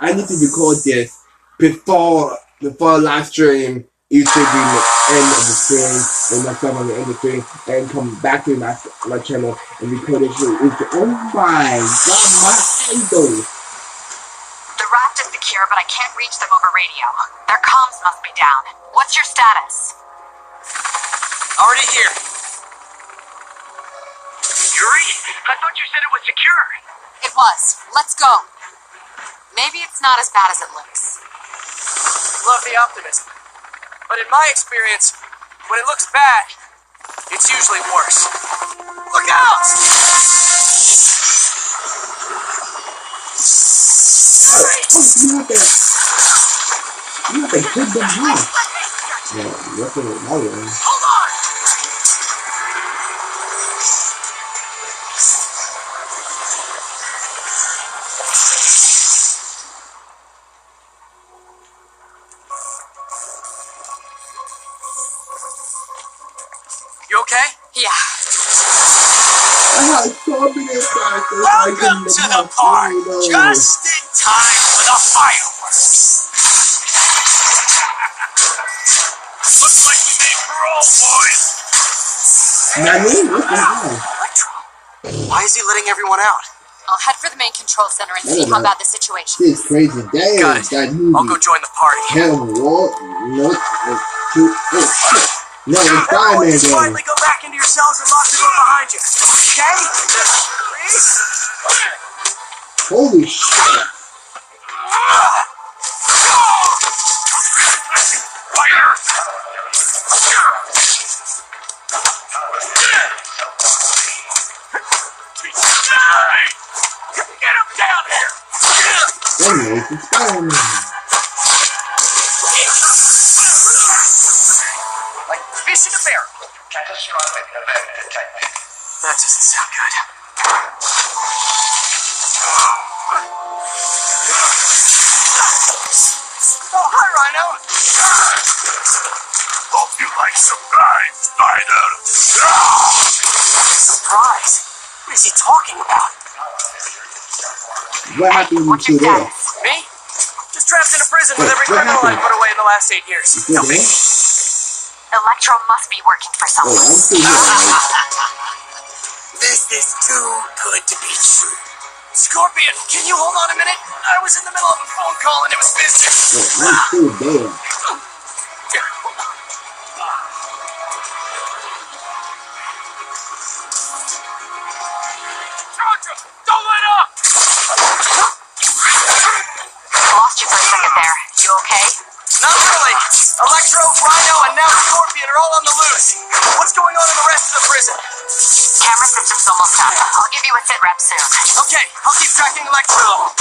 I need to record this before live stream. You should be the end of the stream, and myself on the end of the stream, and come back to my channel and record this shit. Oh my god, my idol!
The raft is secure, but I can't reach them over radio. Their comms must be down. What's your status?
Already here.
Yuri? I thought you said it was secure. It was. Let's go. Maybe it's not as bad as it looks.
Love the optimism. But in my experience, when it looks bad, it's usually worse. Look out!
You have to hit them hard. Yeah, you have to hit them hard.
Hold on! You okay?
Yeah.
Welcome to the park! Just in time for the fireworks! Looks like you made parole, boys!
Nani? What the hell?
Why is he letting everyone out?
I'll head for the main control center and see how bad the situation
is. This is crazy. Damn,
got it.
that movie.
I'll go join the party.
Hell, what? No, shit. No, it's fine, man.
Finally go back into your cells and lock the door behind you. Okay? Please?
Holy shit.
Fire! Get him down here!
Anyway, it's Spider-Man.
Like fish in a barrel.
Catastrophic event detected.
That doesn't sound good. Oh, hi, Rhino.
Hope you like surprise, Spider.
Surprise? What is he talking about?
What happened
What's
to
your
that?
status?
Me? Just trapped in a prison with every
What
criminal I
happened?
put away in the last 8 years.
You still there?
Electro must be working for
Oh,
someone.
I'm still here.
This is too good to be true. Scorpion, can you hold on a minute? I was in the middle of a phone call and it was business.
Oh, I'm still there.
Georgia, don't let up!
Lost you for a second there. You okay?
Not really. Electro, Rhino, and now Scorpion are all on the loose. What's going on in the rest of the prison?
Camera system's almost up. I'll give you a sit rep soon.
Okay, I'll keep tracking Electro.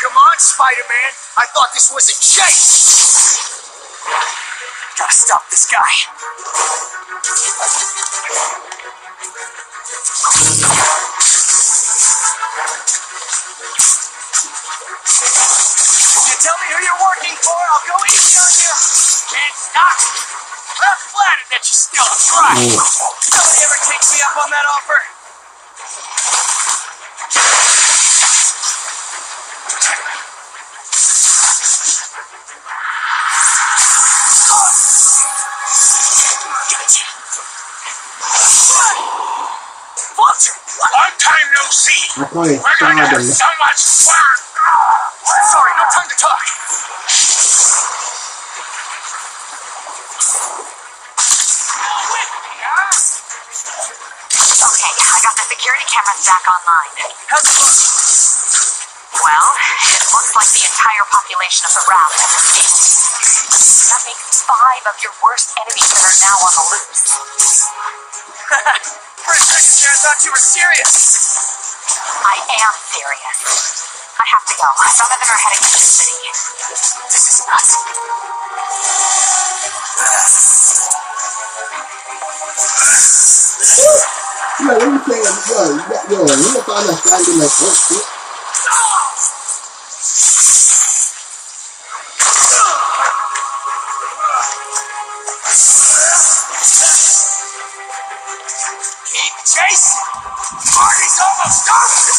Come on, Spider-Man. I thought this was a chase. Gotta stop this guy. tell me who you're working for, I'll go easy on you. Can't stop. I'm flattered that you still try. Nobody ever takes me up on that offer. Vulture,
Long time no see. We're gonna have so much fun.
Sorry, no time to talk.
Okay, I got the security cameras back online.
How's it look?
Well, it looks like the entire population of the raft has escaped. That makes 5 of your worst enemies that are now on the loose.
For a second there, I thought you were serious.
I am serious. I have to go. Some of them are heading to the city.
This is nuts.
Let me say, yo, you look on that side and like, oh shit.
Keep chasing. Party's almost over.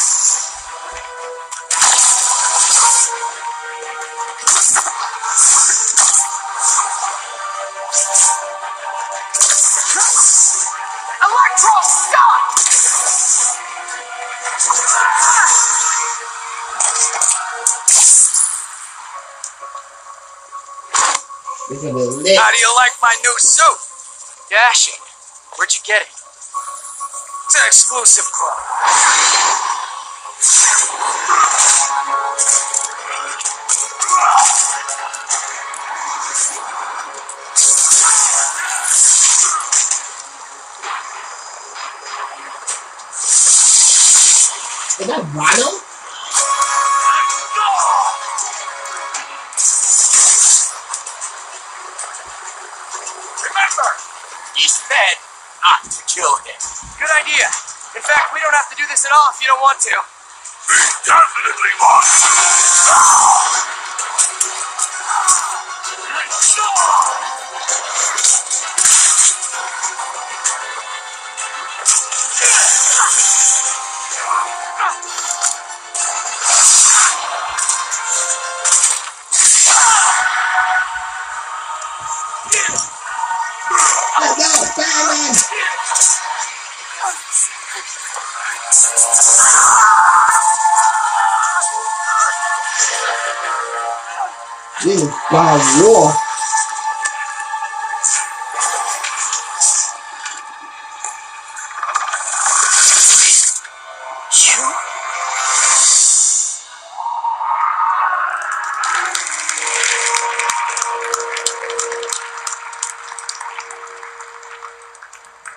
Electro, stop!
This is a lit.
How do you like my new suit? Dashing. Where'd you get it? It's an exclusive club.
Is that Rhino?
Remember, he said not to kill him. Good idea. In fact, we don't have to do this at all if you don't want to.
Definitely want.
Let's go, Spider-Man! This is God of War.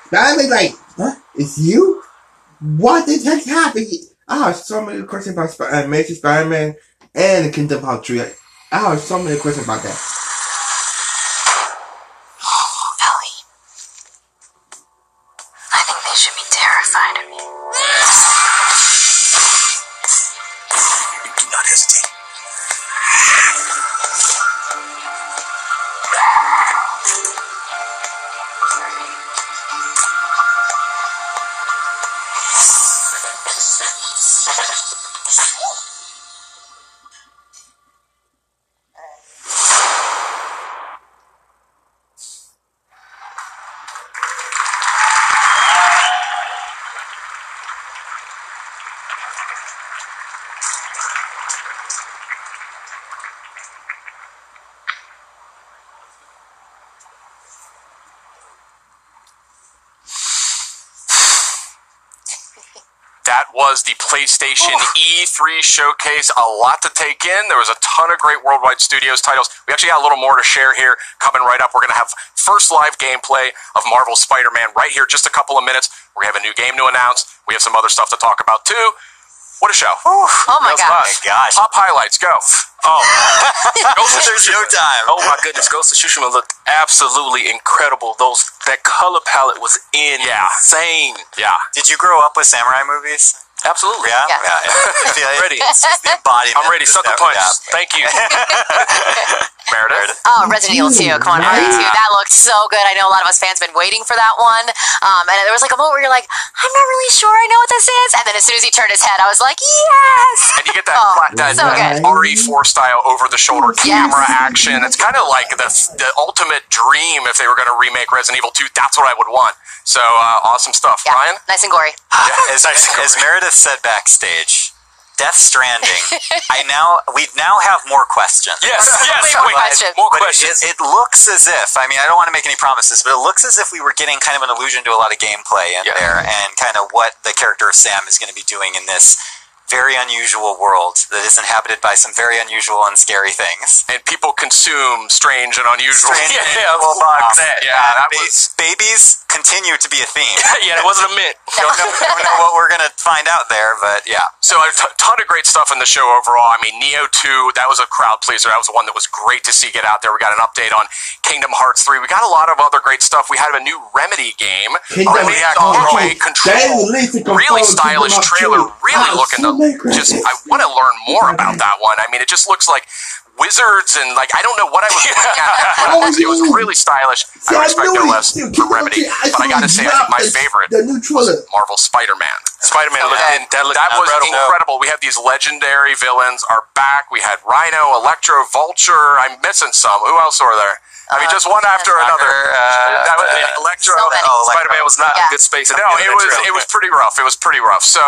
Spider-Man's like, huh? It's you? What the heck happened? I have so many questions about Amazing Spider-Man and the Kingdom Hearts 3. I have so many questions about that.
Ellie. I think they should be terrified of you.
Do not hesitate.
That was the PlayStation E3 showcase. A lot to take in. There was a ton of great Worldwide Studios titles. We actually got a little more to share here. Coming right up, we're going to have first live gameplay of Marvel's Spider-Man right here, just a couple of minutes. We're going to have a new game to announce. We have some other stuff to talk about, too. What a show.
Oh my gosh.
Top highlights, go.
Oh,
Ghost of
there's
Tsushima.
no time.
Oh my goodness, Ghost of Tsushima looked absolutely incredible. That color palette was insane.
Yeah.
Did you grow up with samurai movies?
Absolutely.
Yeah.
Ready.
It's the embodiment.
I'm ready. Sucker punch. Thank you. Meredith.
Oh, Resident Evil 2. Come on, Resident Evil 2. That looked so good. I know a lot of us fans have been waiting for that one. And there was like a moment where you're like, I'm not really sure I know what this is. And then as soon as he turned his head, I was like, yes!
And you get that,
so good.
RE4 style over-the-shoulder camera action. It's kind of like the ultimate dream if they were going to remake Resident Evil 2. That's what I would want. So, awesome stuff.
Yeah,
Ryan?
nice and gory.
As Meredith said backstage, Death Stranding. We now have more questions.
Yes.
More questions. It looks as if, I mean, I don't want to make any promises, but it looks as if we were getting kind of an allusion to a lot of gameplay in there, and kind of what the character of Sam is going to be doing in this very unusual world that is inhabited by some very unusual and scary things.
And people consume strange and unusual
bugs.
Was...
Babies continue to be a theme.
It wasn't a myth.
Don't know what we're going to find out there, but yeah.
So a ton of great stuff in the show overall. I mean, Neo 2, that was a crowd pleaser. That was one that was great to see get out there. We got an update on Kingdom Hearts 3. We got a lot of other great stuff. We had a new Remedy game. Remedy Control. Really stylish trailer. Really looking to I want to learn more about that one. I mean, it just looks like wizards and I don't know what I was looking at. It was really stylish. I respect no less for Remedy, but I gotta say, I think my favorite was Marvel Spider-Man.
Spider-Man that
was incredible. We have these legendary villains are back. We had Rhino, Electro, Vulture. I'm missing some. Who else were there? I mean, just one after another. Electro,
Spider-Man was not a good space.
No, it was pretty rough. It was pretty rough. So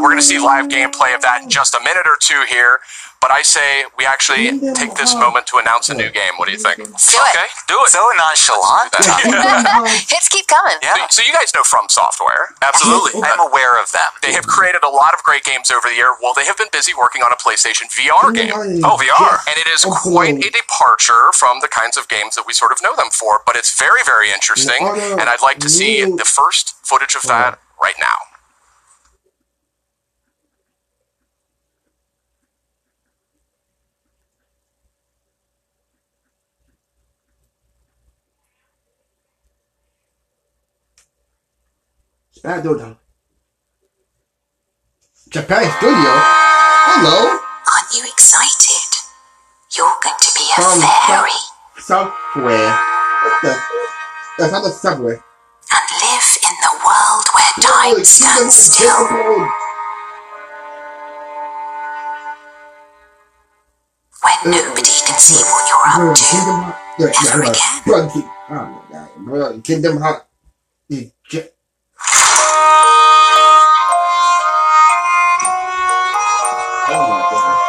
we're going to see live gameplay of that in just a minute or two here. But I say we actually take this moment to announce a new game. What do you think?
Let's do it.
Okay, do it.
So nonchalant.
Hits keep coming.
Yeah. So you guys know From Software.
Absolutely.
I'm aware of them.
They have created a lot of great games over the year. Well, they have been busy working on a PlayStation VR game.
Oh, VR.
And it is quite a departure from the kinds of games that we sort of know them for. But it's very, very interesting. And I'd like to see the first footage of that right now.
Japan Studio? Hello?
Aren't you excited? You're going to be a fairy.
Software. What the? That's not the subway.
And live in the world where time stands still. When nobody can see what you're up to. Ever again.
Kingdom Hearts. Oh my goodness.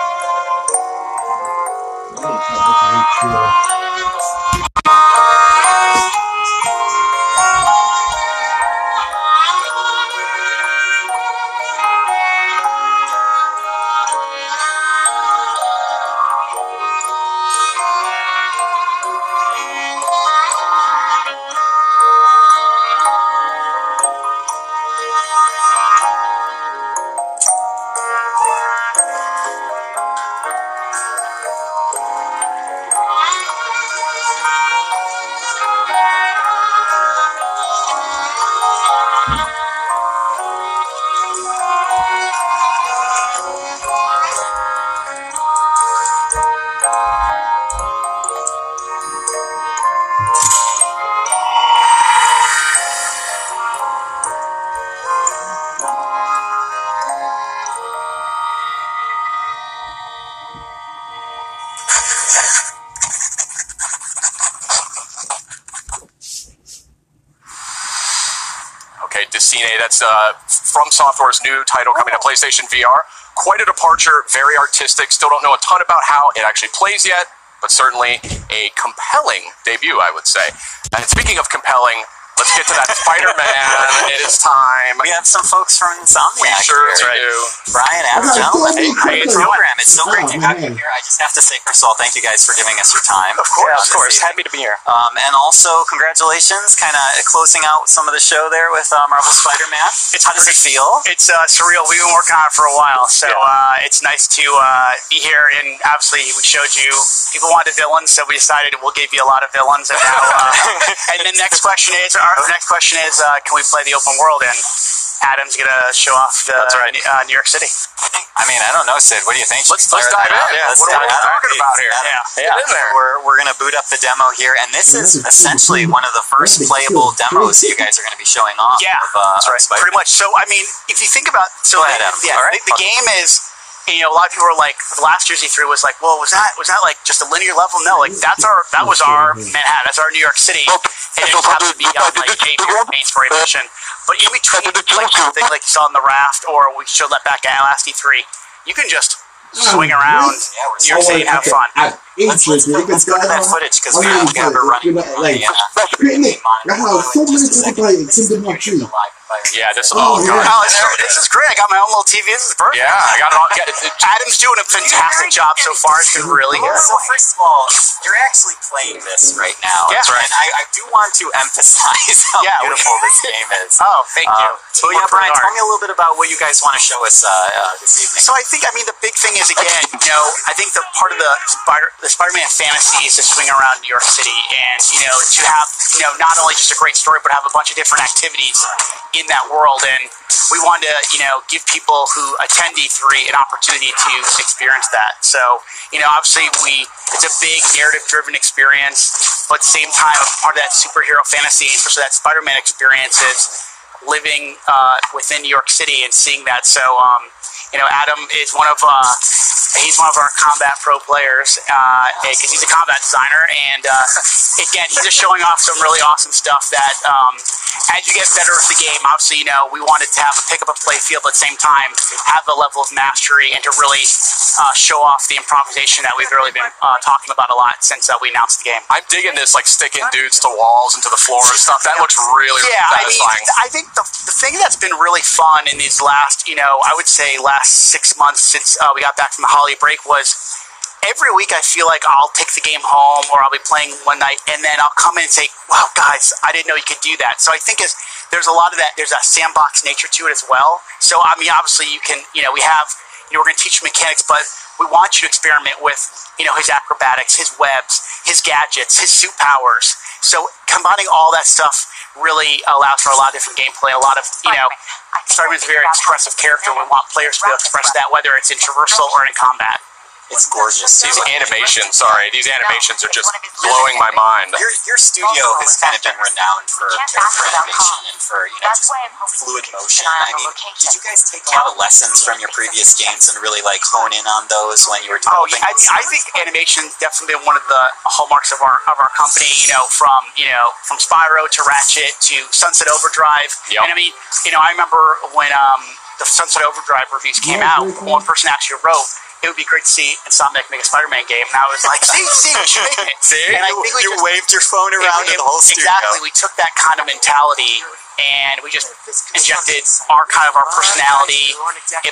That's From Software's new title coming to PlayStation VR. Quite a departure, very artistic. Still don't know a ton about how it actually plays yet, but certainly a compelling debut, I would say. And speaking of compelling, let's get to that Spider-Man. It is time.
We have some folks from Insomniac.
We sure
here.
do.
Brian, Adam, gentlemen.
Hey,
program. It's so great to have you here. I just have to say, first of all, thank you guys for giving us your time.
Of course. Happy to be here.
And also, congratulations, kind of closing out some of the show there with Marvel Spider-Man. How does it feel?
It's surreal. We've been working on it for a while, so it's nice to be here. And obviously, we showed you people wanted villains, so we decided we'll give you a lot of villains. And now, and the next question is, can we play the open world? And Adam's going to show off the New York City.
I mean, I don't know, Sid. What do you think?
Let's dive in. Yeah, what are we talking about here?
Yeah.
Get in there.
We're going to boot up the demo here, and this is essentially one of the first playable demos you guys are going to be showing off.
Yeah,
of,
that's right. Pretty much. So, I mean, if you think about,
Go ahead, Adam.
Yeah, the game is. You know, a lot of people were like, the last year's E3 was like, well, was that like just a linear level? No, like that was our Manhattan, that's our New York City. It didn't have to be on like a main story mission. But in between, like something like you saw on the raft, or we showed that back at last E3, you can just swing around New York City and have fun.
Let's go to that footage because we have it running.
Yeah, this.
This is great. I got my own little TV. This is perfect.
Yeah, I got it all.
Adam's doing a fantastic job so far. It's been really good.
So first of all, you're actually playing this right now.
Yeah, that's right.
And I do want to emphasize how beautiful this game is.
Oh, thank you.
So yeah, Brian, tell me a little bit about what you guys want to show us this evening.
So I mean, the big thing is, again, I think the part of the Spider-Man fantasy is to swing around New York City and, to have, not only just a great story, but have a bunch of different activities in that world. And we wanted to, give people who attend E3 an opportunity to experience that. So, obviously it's a big narrative-driven experience, but at the same time, part of that superhero fantasy, especially that Spider-Man experience, is living within New York City and seeing that. So, Adam is one of our combat pro players because he's a combat designer, and again, he's just showing off some really awesome stuff that as you get better at the game, obviously, we wanted to have a pick up a play feel, but at the same time have a level of mastery and to really show off the improvisation that we've really been talking about a lot since we announced the game.
I'm digging this, like sticking dudes to walls and to the floor and stuff. That looks really satisfying.
I think the thing that's been really fun in these last, I would say last 6 months since we got back from the holiday break was every week I feel like I'll take the game home or I'll be playing one night and then I'll come in and say, wow, guys, I didn't know you could do that. So I think there's a lot of that. There's a sandbox nature to it as well. So, I mean, obviously you can, we're going to teach you mechanics, but we want you to experiment with, his acrobatics, his webs, his gadgets, his suit powers. So combining all that stuff really allows for a lot of different gameplay. A lot of, Spider-Man's a very expressive character. We want players to be able to express that, whether it's in traversal or in combat.
It's gorgeous.
These animations are just blowing my mind.
Your studio has kind of been renowned for character animation and for just fluid motion. I mean, did you guys take a lot of lessons from your previous games and really like hone in on those when you were developing?
I think animation's definitely been one of the hallmarks of our company. From Spyro to Ratchet to Sunset Overdrive. Yep. And I mean, I remember when the Sunset Overdrive reviews came out, one person actually wrote, it would be great to see Insomniac make a Spider-Man game. And I was like, see, we should make it.
See? And I think you waved your phone around in the whole studio.
Exactly. We took that kind of mentality and we just injected our personality,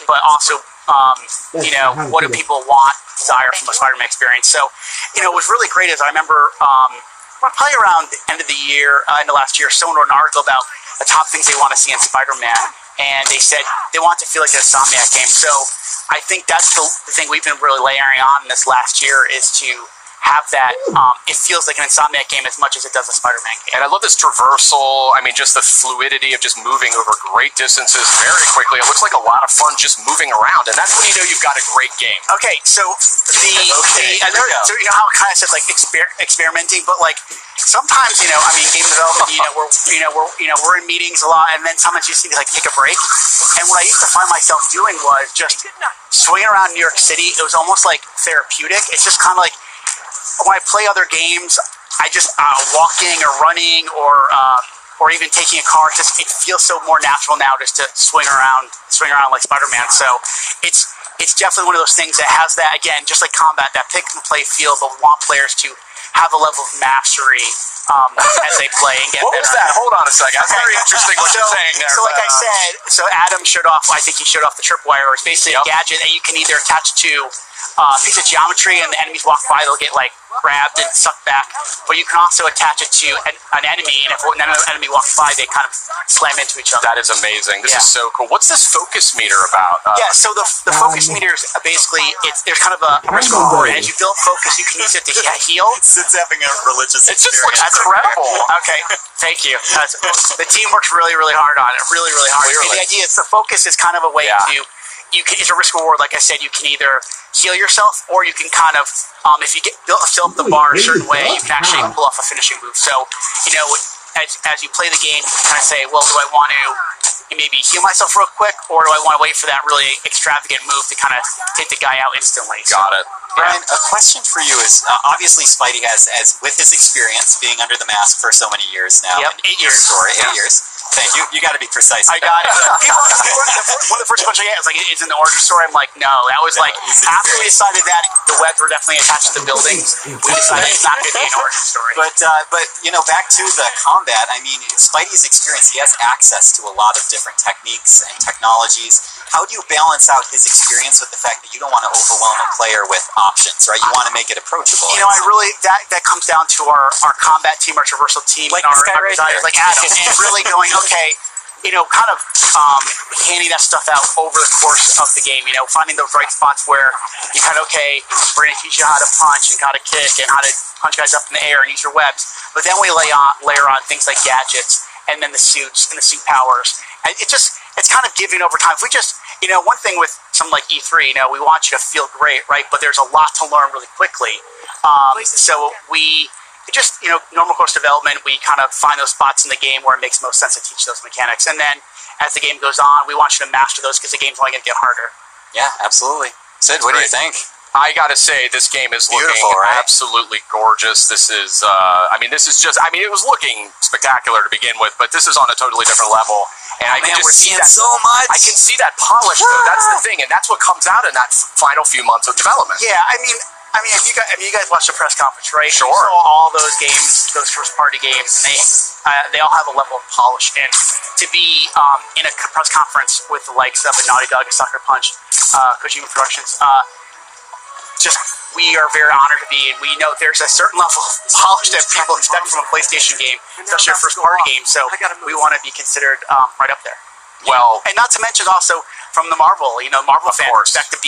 but also, what do people want, desire from a Spider-Man experience. So, it was really great as I remember probably around the end of the year, end of last year, someone wrote an article about the top things they want to see in Spider-Man. And they said they want to feel like an Insomniac game. So I think that's the thing we've been really layering on this last year is to have that. It feels like an Insomniac game as much as it does a Spider-Man game.
And I love this traversal. I mean, just the fluidity of just moving over great distances very quickly. It looks like a lot of fun just moving around. And that's when you know you've got a great game.
Okay, so so how it kind of says like experimenting, but like sometimes game development, we're in meetings a lot, and then sometimes you just need to like take a break. And what I used to find myself doing was just swinging around New York City. It was almost like therapeutic. It's just kind of like when I play other games, I just walking or running or even taking a car. It feels so more natural now just to swing around like Spider-Man. So it's definitely one of those things that has that, again, just like combat, that pick and play feel, but we want players to have a level of mastery as they play and get
What was that? Hold on a second. That's very interesting what you're saying there.
So like I said, Adam showed off, I think he showed off the tripwire, or it's basically a gadget that you can either attach to piece of geometry, and the enemies walk by, they'll get like grabbed and sucked back. But you can also attach it to an enemy, and if another enemy walks by, they kind of slam into each other.
That is amazing. This is so cool. What's this focus meter about?
Yeah, so the focus meter is basically, there's kind of a risk reward. As you build focus, you can use it to heal.
Sid's having a religious
It just
experience.
looks incredible.
Okay, thank you. The team works really, really hard on it. Really, really hard. And the idea is the focus is kind of a way to, it's a risk reward. Like I said, you can either heal yourself, or you can kind of, if you fill up the bar a certain way, you can actually pull off a finishing move. So, as you play the game, you can kind of say, well, do I want to maybe heal myself real quick, or do I want to wait for that really extravagant move to kind of take the guy out instantly?
Got it.
Brian, a question for you is, obviously Spidey has, with his experience being under the mask for so many years now.
Yep, 8 years.
Story, 8 years. Thank you. You got to be precise.
I got it. One of the first questions I get is like, "Is in the origin story?" I'm like, "No." That was like after we decided that the webs were definitely attached to the buildings. We decided it's not going to be an origin story.
But back to the combat. I mean, Spidey's experience. He has access to a lot of different techniques and technologies. How do you balance out his experience with the fact that you don't want to overwhelm a player with options, right? You want to make it approachable.
I really that comes down to our combat team, our traversal team,
like
and our
right
designers like Adam, and really going, okay, kind of handing that stuff out over the course of the game. Finding those right spots where you kind of, okay, we're going to teach you how to punch and how to kick and how to punch guys up in the air and use your webs. But then we layer on things like gadgets and then the suits and the suit powers. And it's kind of giving over time. If we just, one thing with something like E3, we want you to feel great, right? But there's a lot to learn really quickly. So we just, normal course development, we kind of find those spots in the game where it makes most sense to teach those mechanics. And then as the game goes on, we want you to master those because the game's only going to get harder.
Yeah, absolutely. Sid, what do you think?
I gotta say, this game is looking absolutely gorgeous. This is, it was looking spectacular to begin with, but this is on a totally different level. And I can just see that
so much.
I can see that polish, though. That's the thing, and that's what comes out in that final few months of development.
Yeah, I mean, if you guys watched the press conference, right?
Sure.
You saw all those games, those first-party games, and they all have a level of polish. And to be in a press conference with the likes of a Naughty Dog and Sucker Punch, Kojima Productions, we are very honored to be, and we know there's a certain level of polish that people expect from a PlayStation game, especially a first-party game. So we want to be considered right up there.
Well,
and not to mention also from the Marvel, Marvel fans expect to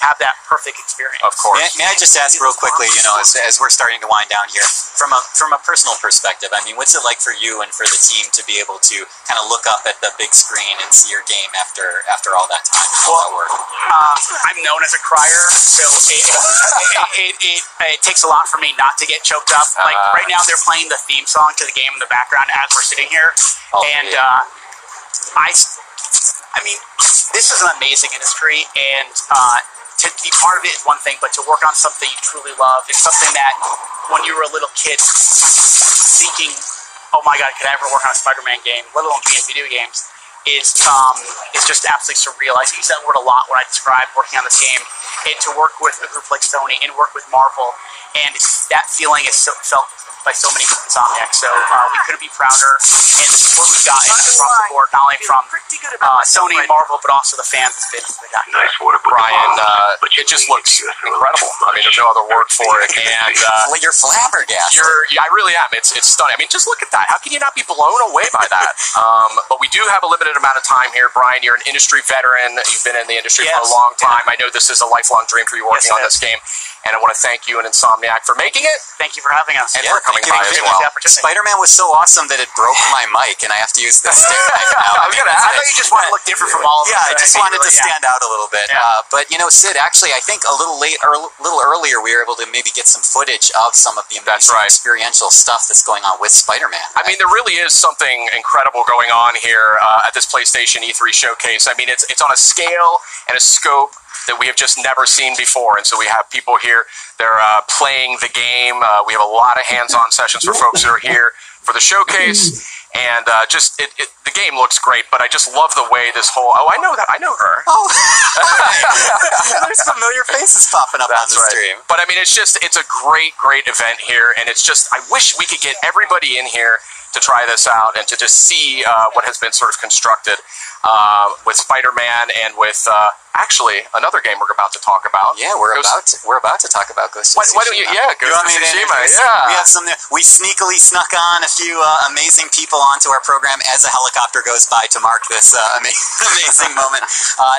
have that perfect experience.
Of course.
May I just ask real quickly, as we're starting to wind down here, from a personal perspective, I mean, what's it like for you and for the team to be able to kind of look up at the big screen and see your game after all that time? How that work?
I'm known as a crier, so it takes a lot for me not to get choked up. Like right now, they're playing the theme song to the game in the background as we're sitting here, I mean, this is an amazing industry, and to be part of it is one thing, but to work on something you truly love is something that when you were a little kid thinking, oh my god, could I ever work on a Spider-Man game, let alone be in video games, is just absolutely surreal. I use that word a lot when I describe working on this game, and to work with a group like Sony and work with Marvel, and that feeling is felt by so many people at Insomniac. So we couldn't be prouder, and the support we've gotten across the board, not only from Sony and Marvel, but also the fans that got here.
Brian, it just looks incredible. I mean, there's no other word for it. And
you're flabbergasted.
I really am. It's stunning. I mean, just look at that. How can you not be blown away by that? But we do have a limited amount of time here, Brian. You're an industry veteran. You've been in the industry for a long time. I know this is a lifelong dream for you working on this game. And I want to thank you and Insomniac for making it.
Thank you for having us.
And for coming by as well.
Spider-Man was so awesome that it broke my mic, and I have to use this stick right now.
I thought you just wanted to look different from all of us.
Yeah, I just wanted to stand out a little bit. But Sid, actually, I think a little earlier, we were able to maybe get some footage of some of the amazing experiential stuff that's going on with Spider-Man.
Right? I mean, there really is something incredible going on here at this PlayStation E3 showcase. I mean, it's on a scale and a scope that we have just never seen before. And so we have people here, they're playing the game. We have a lot of hands-on sessions for folks that are here for the showcase. And the game looks great, but I just love the way this whole... Oh, I know her.
Oh, there's familiar faces popping up on the stream.
But I mean, it's a great, great event here. And it's just, I wish we could get everybody in here to try this out and to just see what has been sort of constructed with Spider-Man and with actually, another game we're about to talk about.
Yeah, we're about to talk about Ghost of Tsushima.
Why don't you? Yeah, Ghost of Tsushima. Yeah,
we have some. We sneakily snuck on a few amazing people onto our program as a helicopter goes by to mark this amazing moment.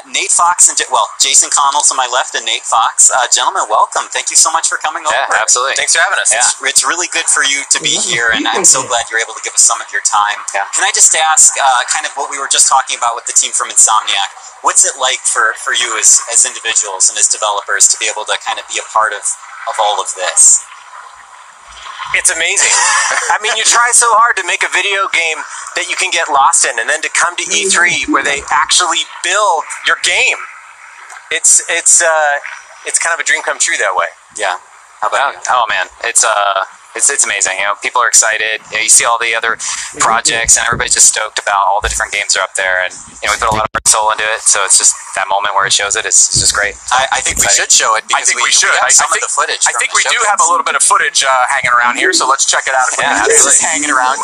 Nate Fox and Jason Connell to my left and Nate Fox. Gentlemen, welcome. Thank you so much for coming over.
Yeah, absolutely. Thanks for having us.
Yeah. It's really good for you to be here, and I'm so glad you're able to give us some of your time.
Yeah.
Can I just ask, kind of what we were just talking about with the team from Insomniac? What's it like for you as individuals and as developers to be able to kind of be a part of all of this?
It's amazing. I mean, you try so hard to make a video game that you can get lost in, and then to come to E3 where they actually build your game. It's kind of a dream come true that way.
Yeah. How about you?
Oh man, it's amazing. You know, people are excited. You know, you see all the other projects, and everybody's just stoked about all the different games that are up there. And you know, we put a lot of our soul into it, so it's just that moment where it shows it. It's just great.
I think we should show it because
I think we should.
have some of the footage.
I think we do have a little bit of footage hanging around here, so let's check it out.
It's just hanging around.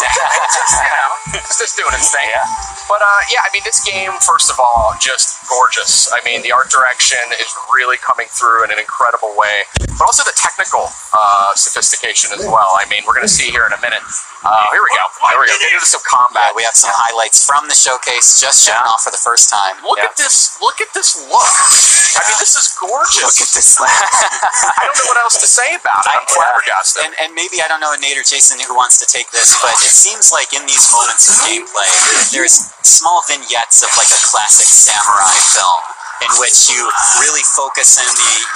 Just doing its thing. Yeah. But yeah, I mean, this game, first of all, just gorgeous. I mean, the art direction is really coming through in an incredible way, but also the technical sophistication as well. I mean, we're going to see here in a minute. Here we go. Get into some combat.
Yeah, we have some highlights from the showcase just showing off for the first time.
Look at this look. I mean, this is gorgeous.
Look at this.
I don't know what else to say about it. I'm flabbergasted.
And maybe, I don't know, Nate or Jason, who wants to take this, but it seems like in these moments of gameplay, there's small vignettes of like a classic samurai film in which you really focus in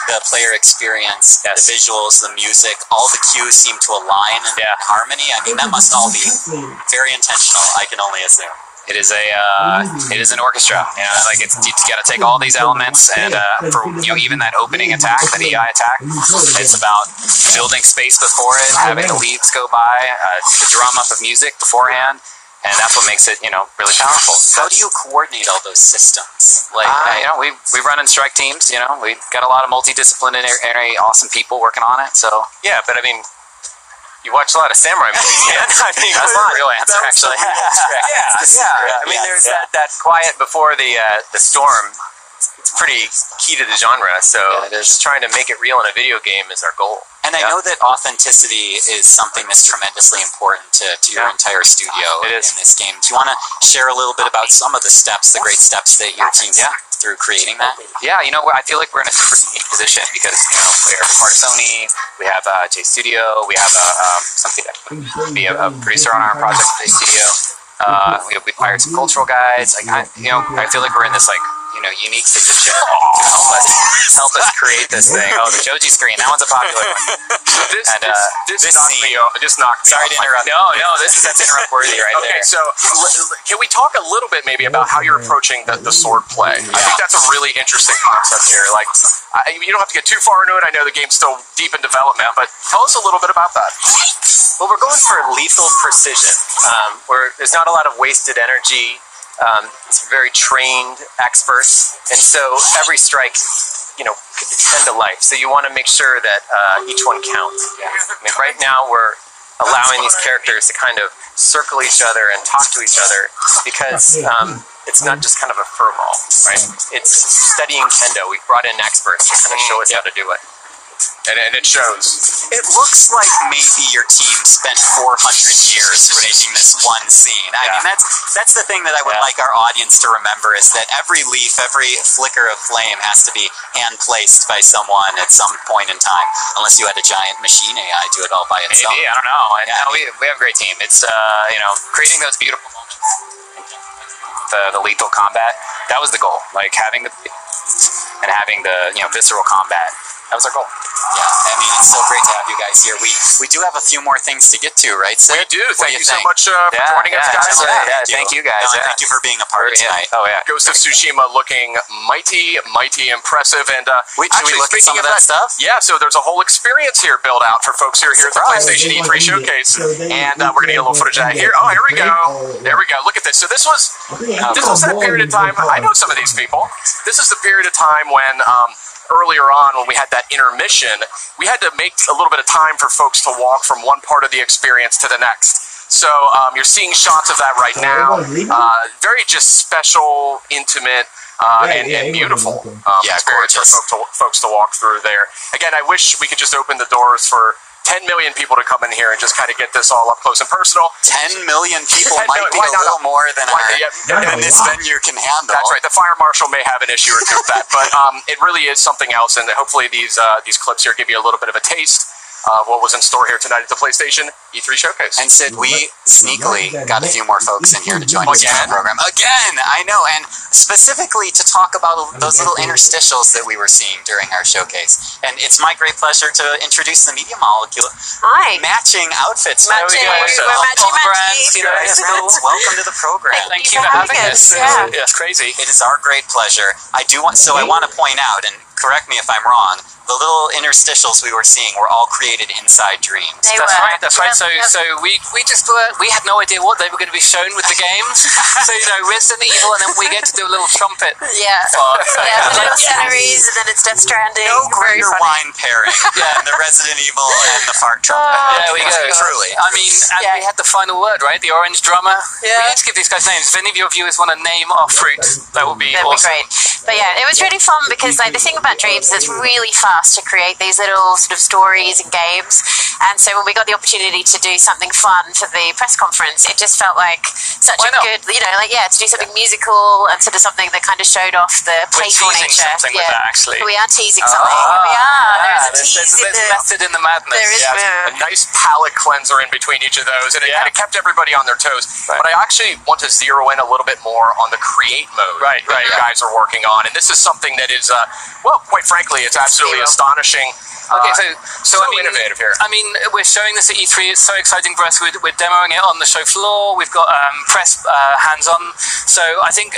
the player experience, the visuals, the music, all the cues seem to align in harmony. I mean, that must all be very intentional, I can only assume.
It is an orchestra. You know, like you got to take all these elements, and for even that opening attack, that EI attack, it's about building space before it, having the leads go by, the drum up of music beforehand, and that's what makes it really powerful.
How do you coordinate all those systems?
Like we run in strike teams. You know, we got a lot of multidisciplinary, awesome people working on it. So
yeah, but I mean, you watch a lot of samurai movies, man. I mean,
that's not a real answer, actually.
I mean, there's that quiet before the storm. It's pretty key to the genre, so just trying to make it real in a video game is our goal.
And I know that authenticity is something that's tremendously important to your entire studio in this game. Do you want to share a little bit about some of the steps, the great steps that your team took through creating that?
Yeah, I feel like we're in a super unique position because we're part of Sony, we have J Studio, we have something that would be a producer on our project, J Studio. We hired some cultural guys. Like I feel like we're in this unique position to help us create this thing. Oh, the Joji screen, that one's a popular one.
This knocked me off.
Sorry to interrupt.
No, that's interrupt worthy right there.
Okay, so can we talk a little bit maybe about how you're approaching the sword play? I think that's a really interesting concept here. Like, you don't have to get too far into it. I know the game's still deep in development, but tell us a little bit about that.
Well, we're going for lethal precision, where there's not a lot of wasted energy. It's very trained experts, and so every strike, could end a life. So you want to make sure that each one counts. I mean, right now we're allowing these characters to kind of circle each other and talk to each other because it's not just kind of a furball, right? It's studying kendo. We've brought in experts to kind of show us how to do it.
And it shows.
It looks like maybe your team spent 400 years making this one scene. I mean, that's the thing that I would like our audience to remember is that every leaf, every flicker of flame has to be hand-placed by someone at some point in time, unless you had a giant machine AI do it all by itself.
Maybe, I don't know. We have a great team. It's, creating those beautiful moments, the lethal combat, that was the goal. Like, having the visceral combat. That was our goal.
Yeah, I mean, it's so great to have you guys here. We do have a few more things to get to, right, Sid?
We do. Thank you so much for joining us, guys.
Thank you guys. Thank you for being a part of tonight.
Oh, yeah.
Ghost of Tsushima looking mighty impressive. And
should we look at some of that stuff?
Yeah, so there's a whole experience here built out for folks who are here at the PlayStation E3 showcase. And we're going to get a little footage out of here. Oh, here we go. There we go. Look at this. So this was that period of time. I know some of these people. This is the period of time when earlier on when we had that intermission, we had to make a little bit of time for folks to walk from one part of the experience to the next. So you're seeing shots of that right now. Very just special, intimate. and beautiful.
Yeah,
experience for folks to walk through there. Again, I wish we could just open the doors for 10 million people to come in here and just kind of get this all up close and personal.
10 million people might be a little more than this venue can handle.
That's right. The fire marshal may have an issue or two with that, but it really is something else, and hopefully these clips here give you a little bit of a taste of what was in store here tonight at the PlayStation E3 Showcase.
And Sid, we sneakily got a few more folks in here to join us in the program. Again, I know, and specifically to talk about those little interstitials that we were seeing during our showcase. And it's my great pleasure to introduce the Media Molecule.
Hi.
Matching outfits.
Matching. We're matching.
Welcome to the program.
Thank you for having us.
Yeah. It's crazy.
It is our great pleasure. I want to point out, and correct me if I'm wrong, the little interstitials we were seeing were all created inside Dreams.
That's right. So we had no idea what they were going to be shown with the games. So Resident Evil, and then we get to do a little trumpet.
The little sceneries, and then it's Death Stranding.
No greater wine pairing than the Resident Evil and the fart trumpet.
There we go.
Truly.
I mean, and we had the final word, right? The orange drummer. We need to give these guys names. If any of your viewers want to name our fruit, that would be awesome.
That'd be great. But yeah, it was really fun because the thing about Dreams is it's really fast to create these little sort of stories and games. And so when we got the opportunity to do something fun for the press conference, it just felt like such a good, to do something musical and sort of something that kind of showed off the playful nature.
Something with that, actually.
We are teasing something. We are. There's a tease
there's method in the madness.
There is
a nice palate cleanser in between each of those, and it kind of kept everybody on their toes. Right. But I actually want to zero in a little bit more on the create mode that you guys are working on, and this is something that is, quite frankly, it's absolutely astonishing.
Okay, so
innovative here.
I mean, we're showing this at E3. It's so exciting for us. We're demoing it on the show floor. We've got press hands-on. So I think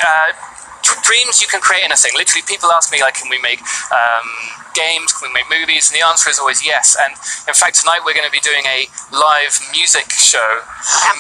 Dreams, you can create anything. Literally, people ask me, can we make games? Can we make movies? And the answer is always yes. And in fact, tonight we're going to be doing a live music show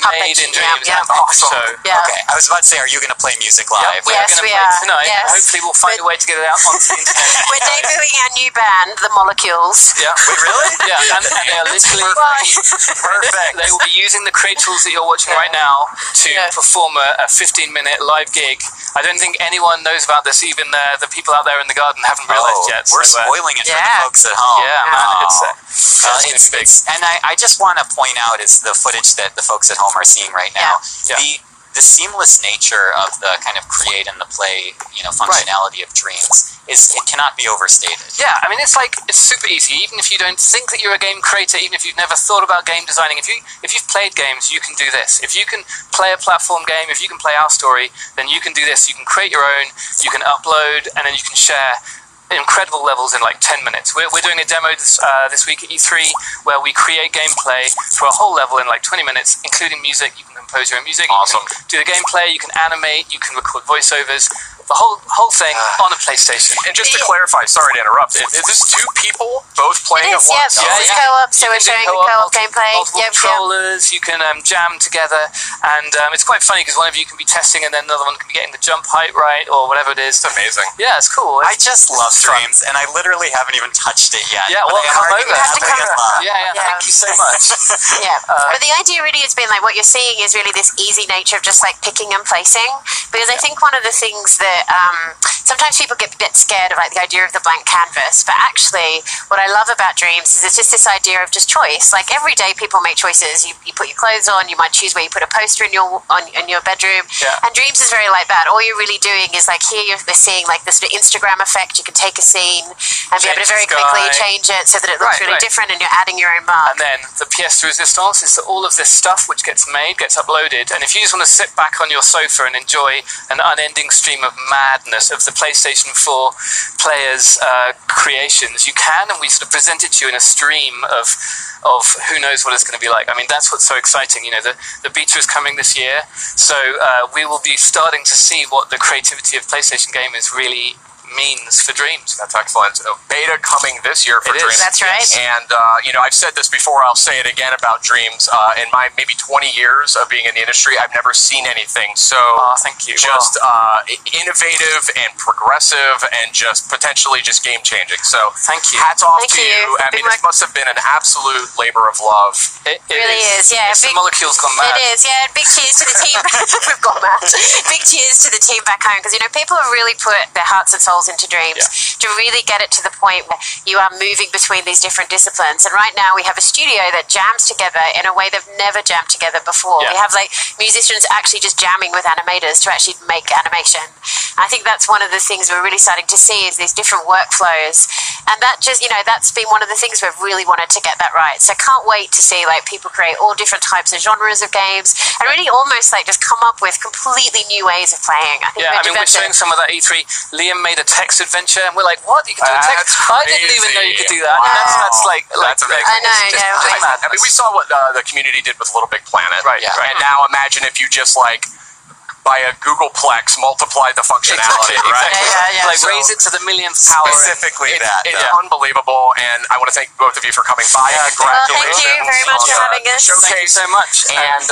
made in Dreams.
Awesome.
Show.
Yeah. Okay, I was about to say, are you going to play music live?
We're going to play tonight. Yes. Hopefully, we'll find a way to get it out onto the internet.
We're debuting our new band, The Molecules.
Yeah.
Wait, really?
Yeah, and they are literally perfect. They will be using the create tools that you're watching right now to perform a 15-minute live gig. I don't think anyone knows about this, even the people out there in the garden haven't realized yet.
We're spoiling it for the folks at home.
Yeah, man,
it's and I just want to point out is the footage that the folks at home are seeing right now. The seamless nature of the kind of create and the play, functionality of Dreams it cannot be overstated.
Yeah, I mean, it's super easy. Even if you don't think that you're a game creator, even if you've never thought about game designing, if you've played games, you can do this. If you can play a platform game, if you can play our story, then you can do this. You can create your own, you can upload, and then you can share incredible levels in 10 minutes. We're doing a demo this week at E3 where we create gameplay for a whole level in 20 minutes, including music. You can compose your own music.
Awesome.
You can do the gameplay. You can animate. You can record voiceovers. The whole thing on a PlayStation.
And just to clarify, sorry to interrupt, is this two people both playing at once?
Yeah, it's co-op, so we're showing co-op gameplay.
Multiple controllers, you can jam together, and it's quite funny because one of you can be testing and then another one can be getting the jump height right or whatever it is.
It's amazing.
Yeah, it's cool.
I just love Dreams, and I literally haven't even touched it yet.
Yeah, well, come over.
Yeah,
thank you so much.
But the idea really has been what you're seeing is really this easy nature of just picking and placing, because I think one of the things that sometimes people get a bit scared of the idea of the blank canvas, but actually what I love about Dreams is it's just this idea of just choice. Every day people make choices. You put your clothes on, you might choose where you put a poster in your bedroom, and Dreams is very like that. All you're really doing is here they're seeing this sort of Instagram effect. You can take a scene and be able to very quickly change it so that it looks really different, and you're adding your own mark.
And then the pièce de résistance is that all of this stuff which gets made gets uploaded, and if you just want to sit back on your sofa and enjoy an unending stream of madness of the PlayStation 4 players' creations, you can, and we sort of present it to you in a stream of who knows what it's going to be like. I mean, that's what's so exciting. The beta is coming this year, so we will be starting to see what the creativity of PlayStation gamers really means for Dreams.
That's excellent. Beta coming this year for Dreams.
That's right.
And, I've said this before, I'll say it again about Dreams. In my maybe 20 years of being in the industry, I've never seen anything so
thank you.
just innovative and progressive and just potentially just game-changing. So
thank you.
Hats off
Thank
to
you.
you. I mean, this must have been an absolute labor of love.
It
really is, yeah.
It's the molecules gone mad.
It is, yeah. Big cheers to the team. We've gone mad. Big cheers to the team back home because, people have really put their hearts and souls into Dreams to really get it to the point where you are moving between these different disciplines. And right now we have a studio that jams together in a way they've never jammed together before.
Yeah.
We have musicians actually just jamming with animators to actually make animation. I think that's one of the things we're really starting to see is these different workflows. And that just, that's been one of the things we've really wanted to get that right. So can't wait to see people create all different types of genres of games and really almost just come up with completely new ways of playing. I think
we're showing some of that E3. Liam made a text adventure, and we're like, "What? You can do a text? I didn't even know you could do that."
Wow.
That's
amazing.
I know,
We saw what the community did with Little Big Planet,
Right, yeah.
And now imagine if you just by a Googleplex multiplied the functionality, right?
Yeah.
So raise it to the millionth power.
Specifically it's unbelievable, and I want to thank both of you for coming by. Congratulations!
Thank you very much for having us.
Showcase.
Thank you so much.
And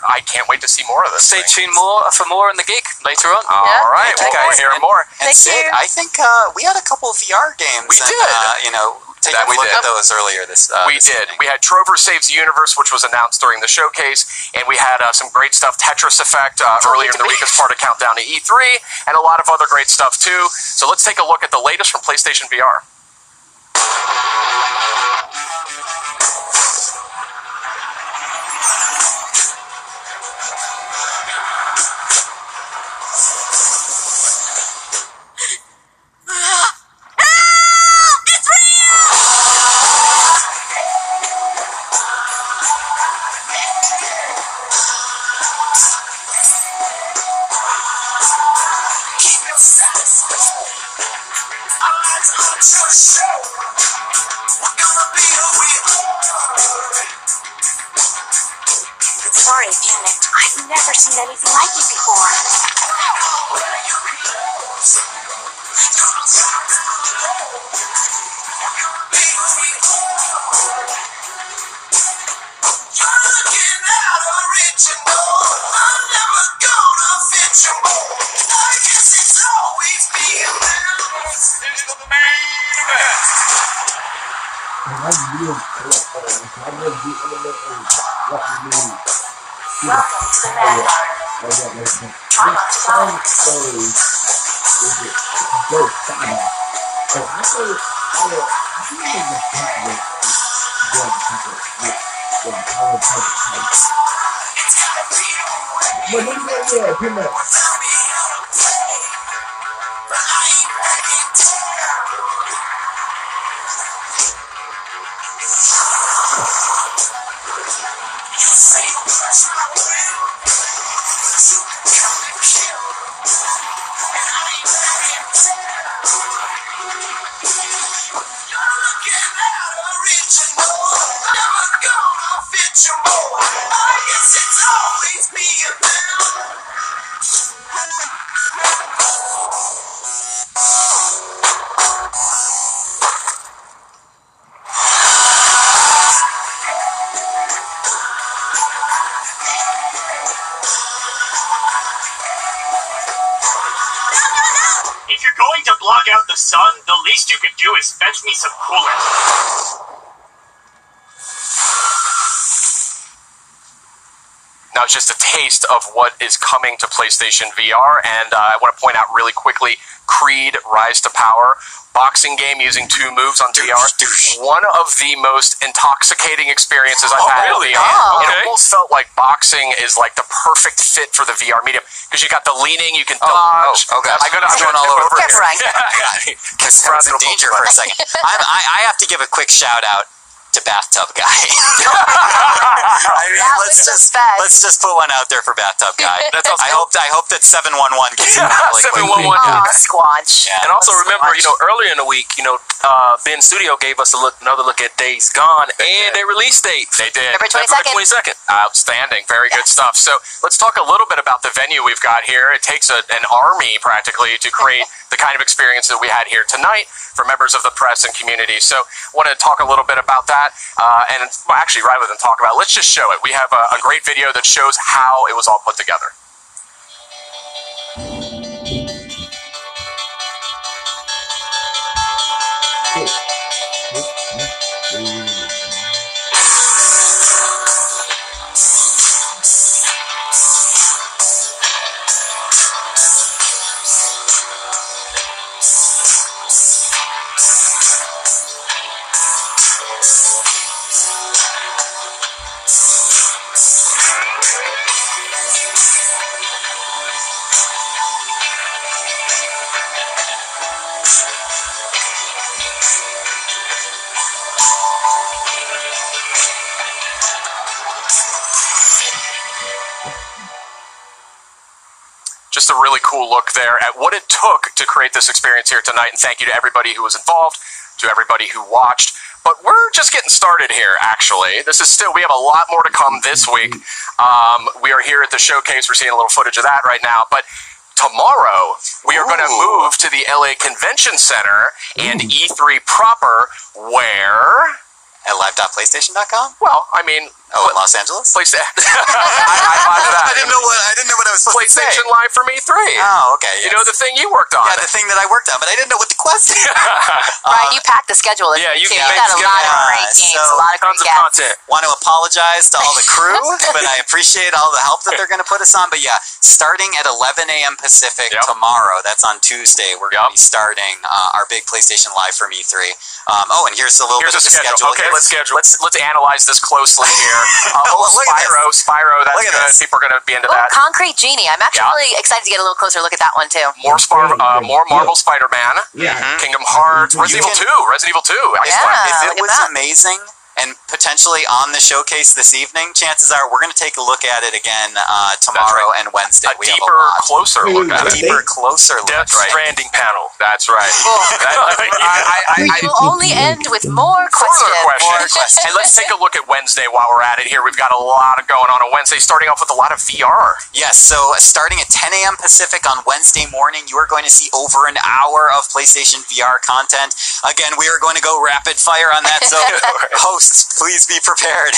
I can't wait to see more of this.
Stay tuned for more on the gig later on.
All right, we'll hear more.
And Sid, I think we had a couple of VR games.
We did.
Take a look at those earlier this
We did. We had Trover Saves the Universe, which was announced during the showcase, and we had some great stuff, Tetris Effect, earlier in the week as part of Countdown to E3, and a lot of other great stuff too. So let's take a look at the latest from PlayStation VR.
Sorry, panicked. I've never seen anything like it before. Welcome to the Vanguard. Try not to
If you're going to block out the sun, the least you can do is fetch me some coolant.
Now it's just a taste of what is coming to PlayStation VR, and I want to point out really quickly, Creed Rise to Power, boxing game using 2 moves on VR. One of the most intoxicating experiences I've had in VR. It almost felt like boxing is like the perfect fit for the VR medium, because you got the leaning, you can dodge.
I'm going all over here. Because I was in danger for a second. I have to give a quick shout out to Bathtub Guy. Let's just put one out there for Bathtub Guy. I hope that 711 gets in there.
711.
Squanch.
And also remember, earlier in the week, Ben Studio gave us another look at Days Gone and their release date.
They did.
November
22nd. Outstanding. Very good stuff. So let's talk a little bit about the venue we've got here. It takes an army practically to create the kind of experience that we had here tonight for members of the press and community. So I want to talk a little bit about that, and well, actually, rather than talk about it, let's just show it. We have a great video that shows how it was all put together. Just a really cool look there at what it took to create this experience here tonight, and thank you to everybody who was involved, to everybody who watched. But we're just getting started here, actually. We have a lot more to come this week. We are here at the showcase. We're seeing a little footage of that right now. But tomorrow, we are going to move to the LA Convention Center and E3 proper, where...
At live.playstation.com?
Well, I mean...
Oh, in Los Angeles?
PlayStation.
I didn't know what I was supposed to say.
PlayStation Live from E3.
Oh, okay. Yes.
You know, the thing you worked on.
Yeah, the thing that I worked on, but I didn't know what the question was.
Brian, you packed the schedule.
Yeah, you
got a lot of great games, a lot of
tons
great
of
guests.
content.
Want to apologize to all the crew, but I appreciate all the help that they're going to put us on. But yeah, starting at 11 a.m. Pacific tomorrow, that's on Tuesday, we're going to be starting our big PlayStation Live from E3. And here's a little bit of the schedule.
Okay, let's analyze this closely here. Spyro, that's good. People are going to be into that.
Concrete Genie. I'm actually really excited to get a little closer look at that one, too.
More Marvel Spider-Man. Kingdom Hearts. Resident Evil 2.
If it was amazing and potentially on the showcase this evening, chances are we're going to take a look at it again tomorrow and Wednesday.
A deeper, closer look at it. Death Stranding panel. That's right.
We will only end with more questions.
And let's take a look at Wednesday while we're at it here. We've got a lot going on Wednesday, starting off with a lot of VR.
Yes, so starting at 10 a.m. Pacific on Wednesday morning, you are going to see over an hour of PlayStation VR content. Again, we are going to go rapid fire on that, so hosts, please be prepared.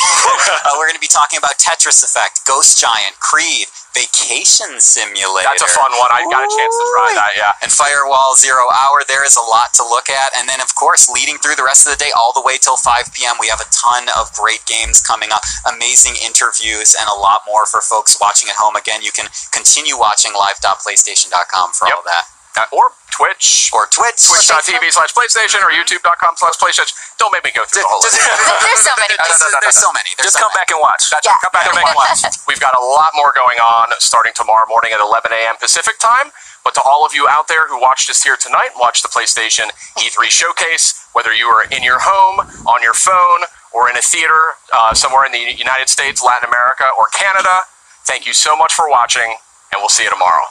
We're going to be talking about Tetris Effect, Ghost Giant, Creed, Vacation Simulator.
That's a fun one. I got a chance to try that, yeah.
And Firewall 0 Hour. There is a lot to look at. And then, of course, leading through the rest of the day all the way till 5 p.m., we have a ton of great games coming up, amazing interviews, and a lot more for folks watching at home. Again, you can continue watching live.playstation.com for all of that.
Or Twitch. Twitch.tv/PlayStation or YouTube.com/PlayStation. Don't make me go through the whole list.
There's so many.
There's so many.
Just come back and watch. Come back and watch. We've got a lot more going on starting tomorrow morning at 11 a.m. Pacific time. But to all of you out there who watched us here tonight, watch the PlayStation E3 showcase, whether you are in your home, on your phone, or in a theater somewhere in the United States, Latin America, or Canada, thank you so much for watching, and we'll see you tomorrow.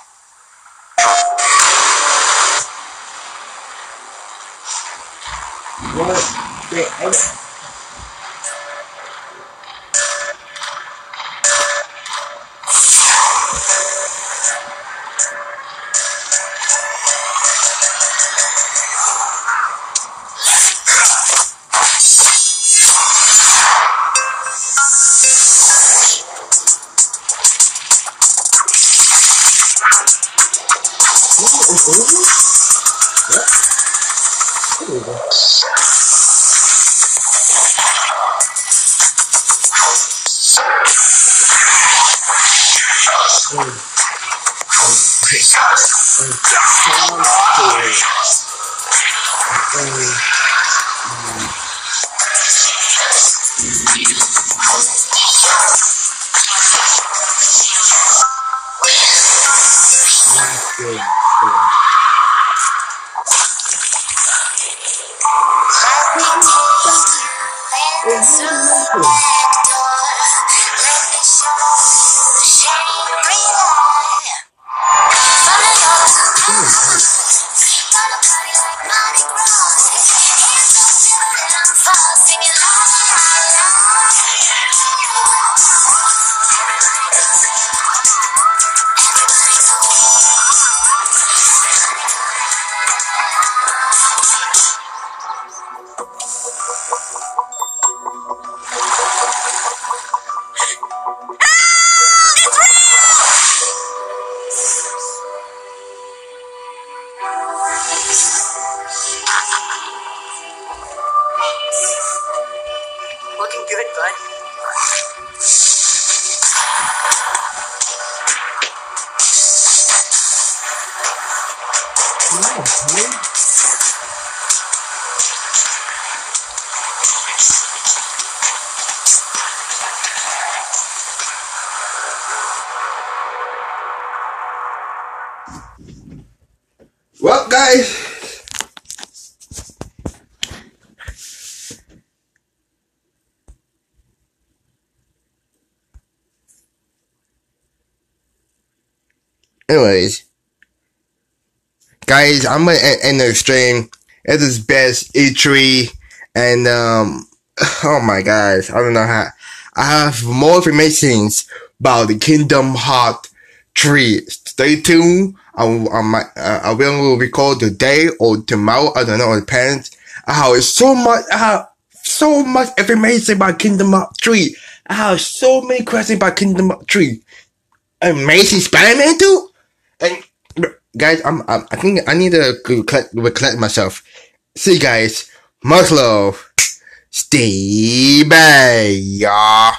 good, bud.
Well, guys. Anyways, guys, I'm gonna end the stream. It is best E3, and oh my gosh, I don't know how. I have more information about the Kingdom Hearts 3. Stay tuned. I will record today or tomorrow. I don't know. It depends. I have so much information about Kingdom Hearts 3. I have so many questions about Kingdom Hearts 3. Amazing Spider-Man 2. And guys, I think I need to collect myself. See you guys. Much love. Stay back, y'all.